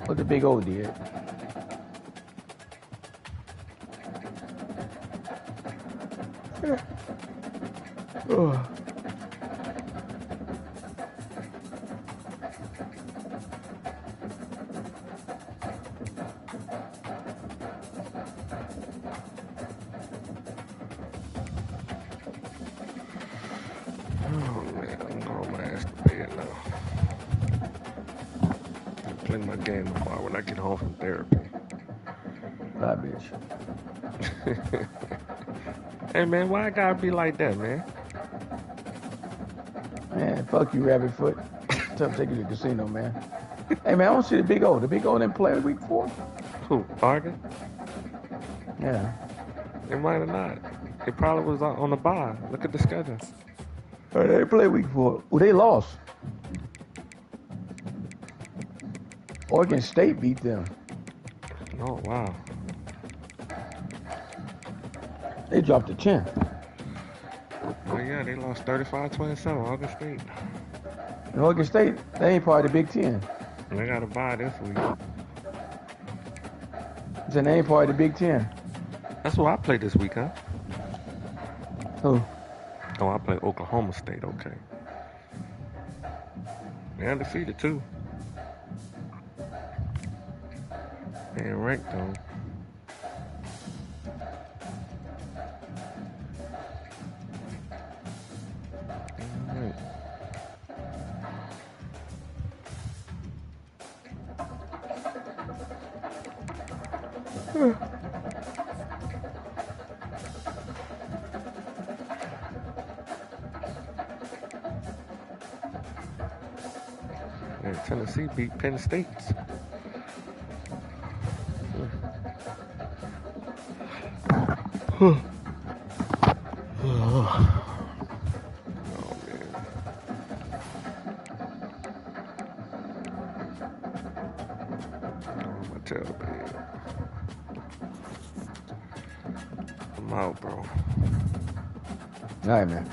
[SPEAKER 2] What the Big O did. Oh.
[SPEAKER 1] My game tomorrow when I get home from therapy.
[SPEAKER 2] Bye, bitch.
[SPEAKER 1] Hey, man, why I gotta be like that, man?
[SPEAKER 2] Man, fuck you, Rabbit Foot. Tough taking to the casino, man. Hey, man, I want to see the Big O. The Big O didn't play week 4?
[SPEAKER 1] Who, Oregon?
[SPEAKER 2] Yeah.
[SPEAKER 1] It might have not. It probably was on the bye. Look at the schedule.
[SPEAKER 2] They played week 4. Well, they lost. Oregon State beat them.
[SPEAKER 1] Oh, wow.
[SPEAKER 2] They dropped the chin.
[SPEAKER 1] Oh, yeah, they lost 35-27, Oregon State.
[SPEAKER 2] And Oregon State, they ain't part of the Big Ten.
[SPEAKER 1] And they got to buy this week.
[SPEAKER 2] So they ain't part of the Big Ten.
[SPEAKER 1] That's what I played this week, huh?
[SPEAKER 2] Who?
[SPEAKER 1] Oh, I played Oklahoma State, okay. They undefeated, too. They ain't ranked, though. And Tennessee beat Penn State. Oh, man. Oh, my tail, babe. I'm out, bro.
[SPEAKER 2] All right, man.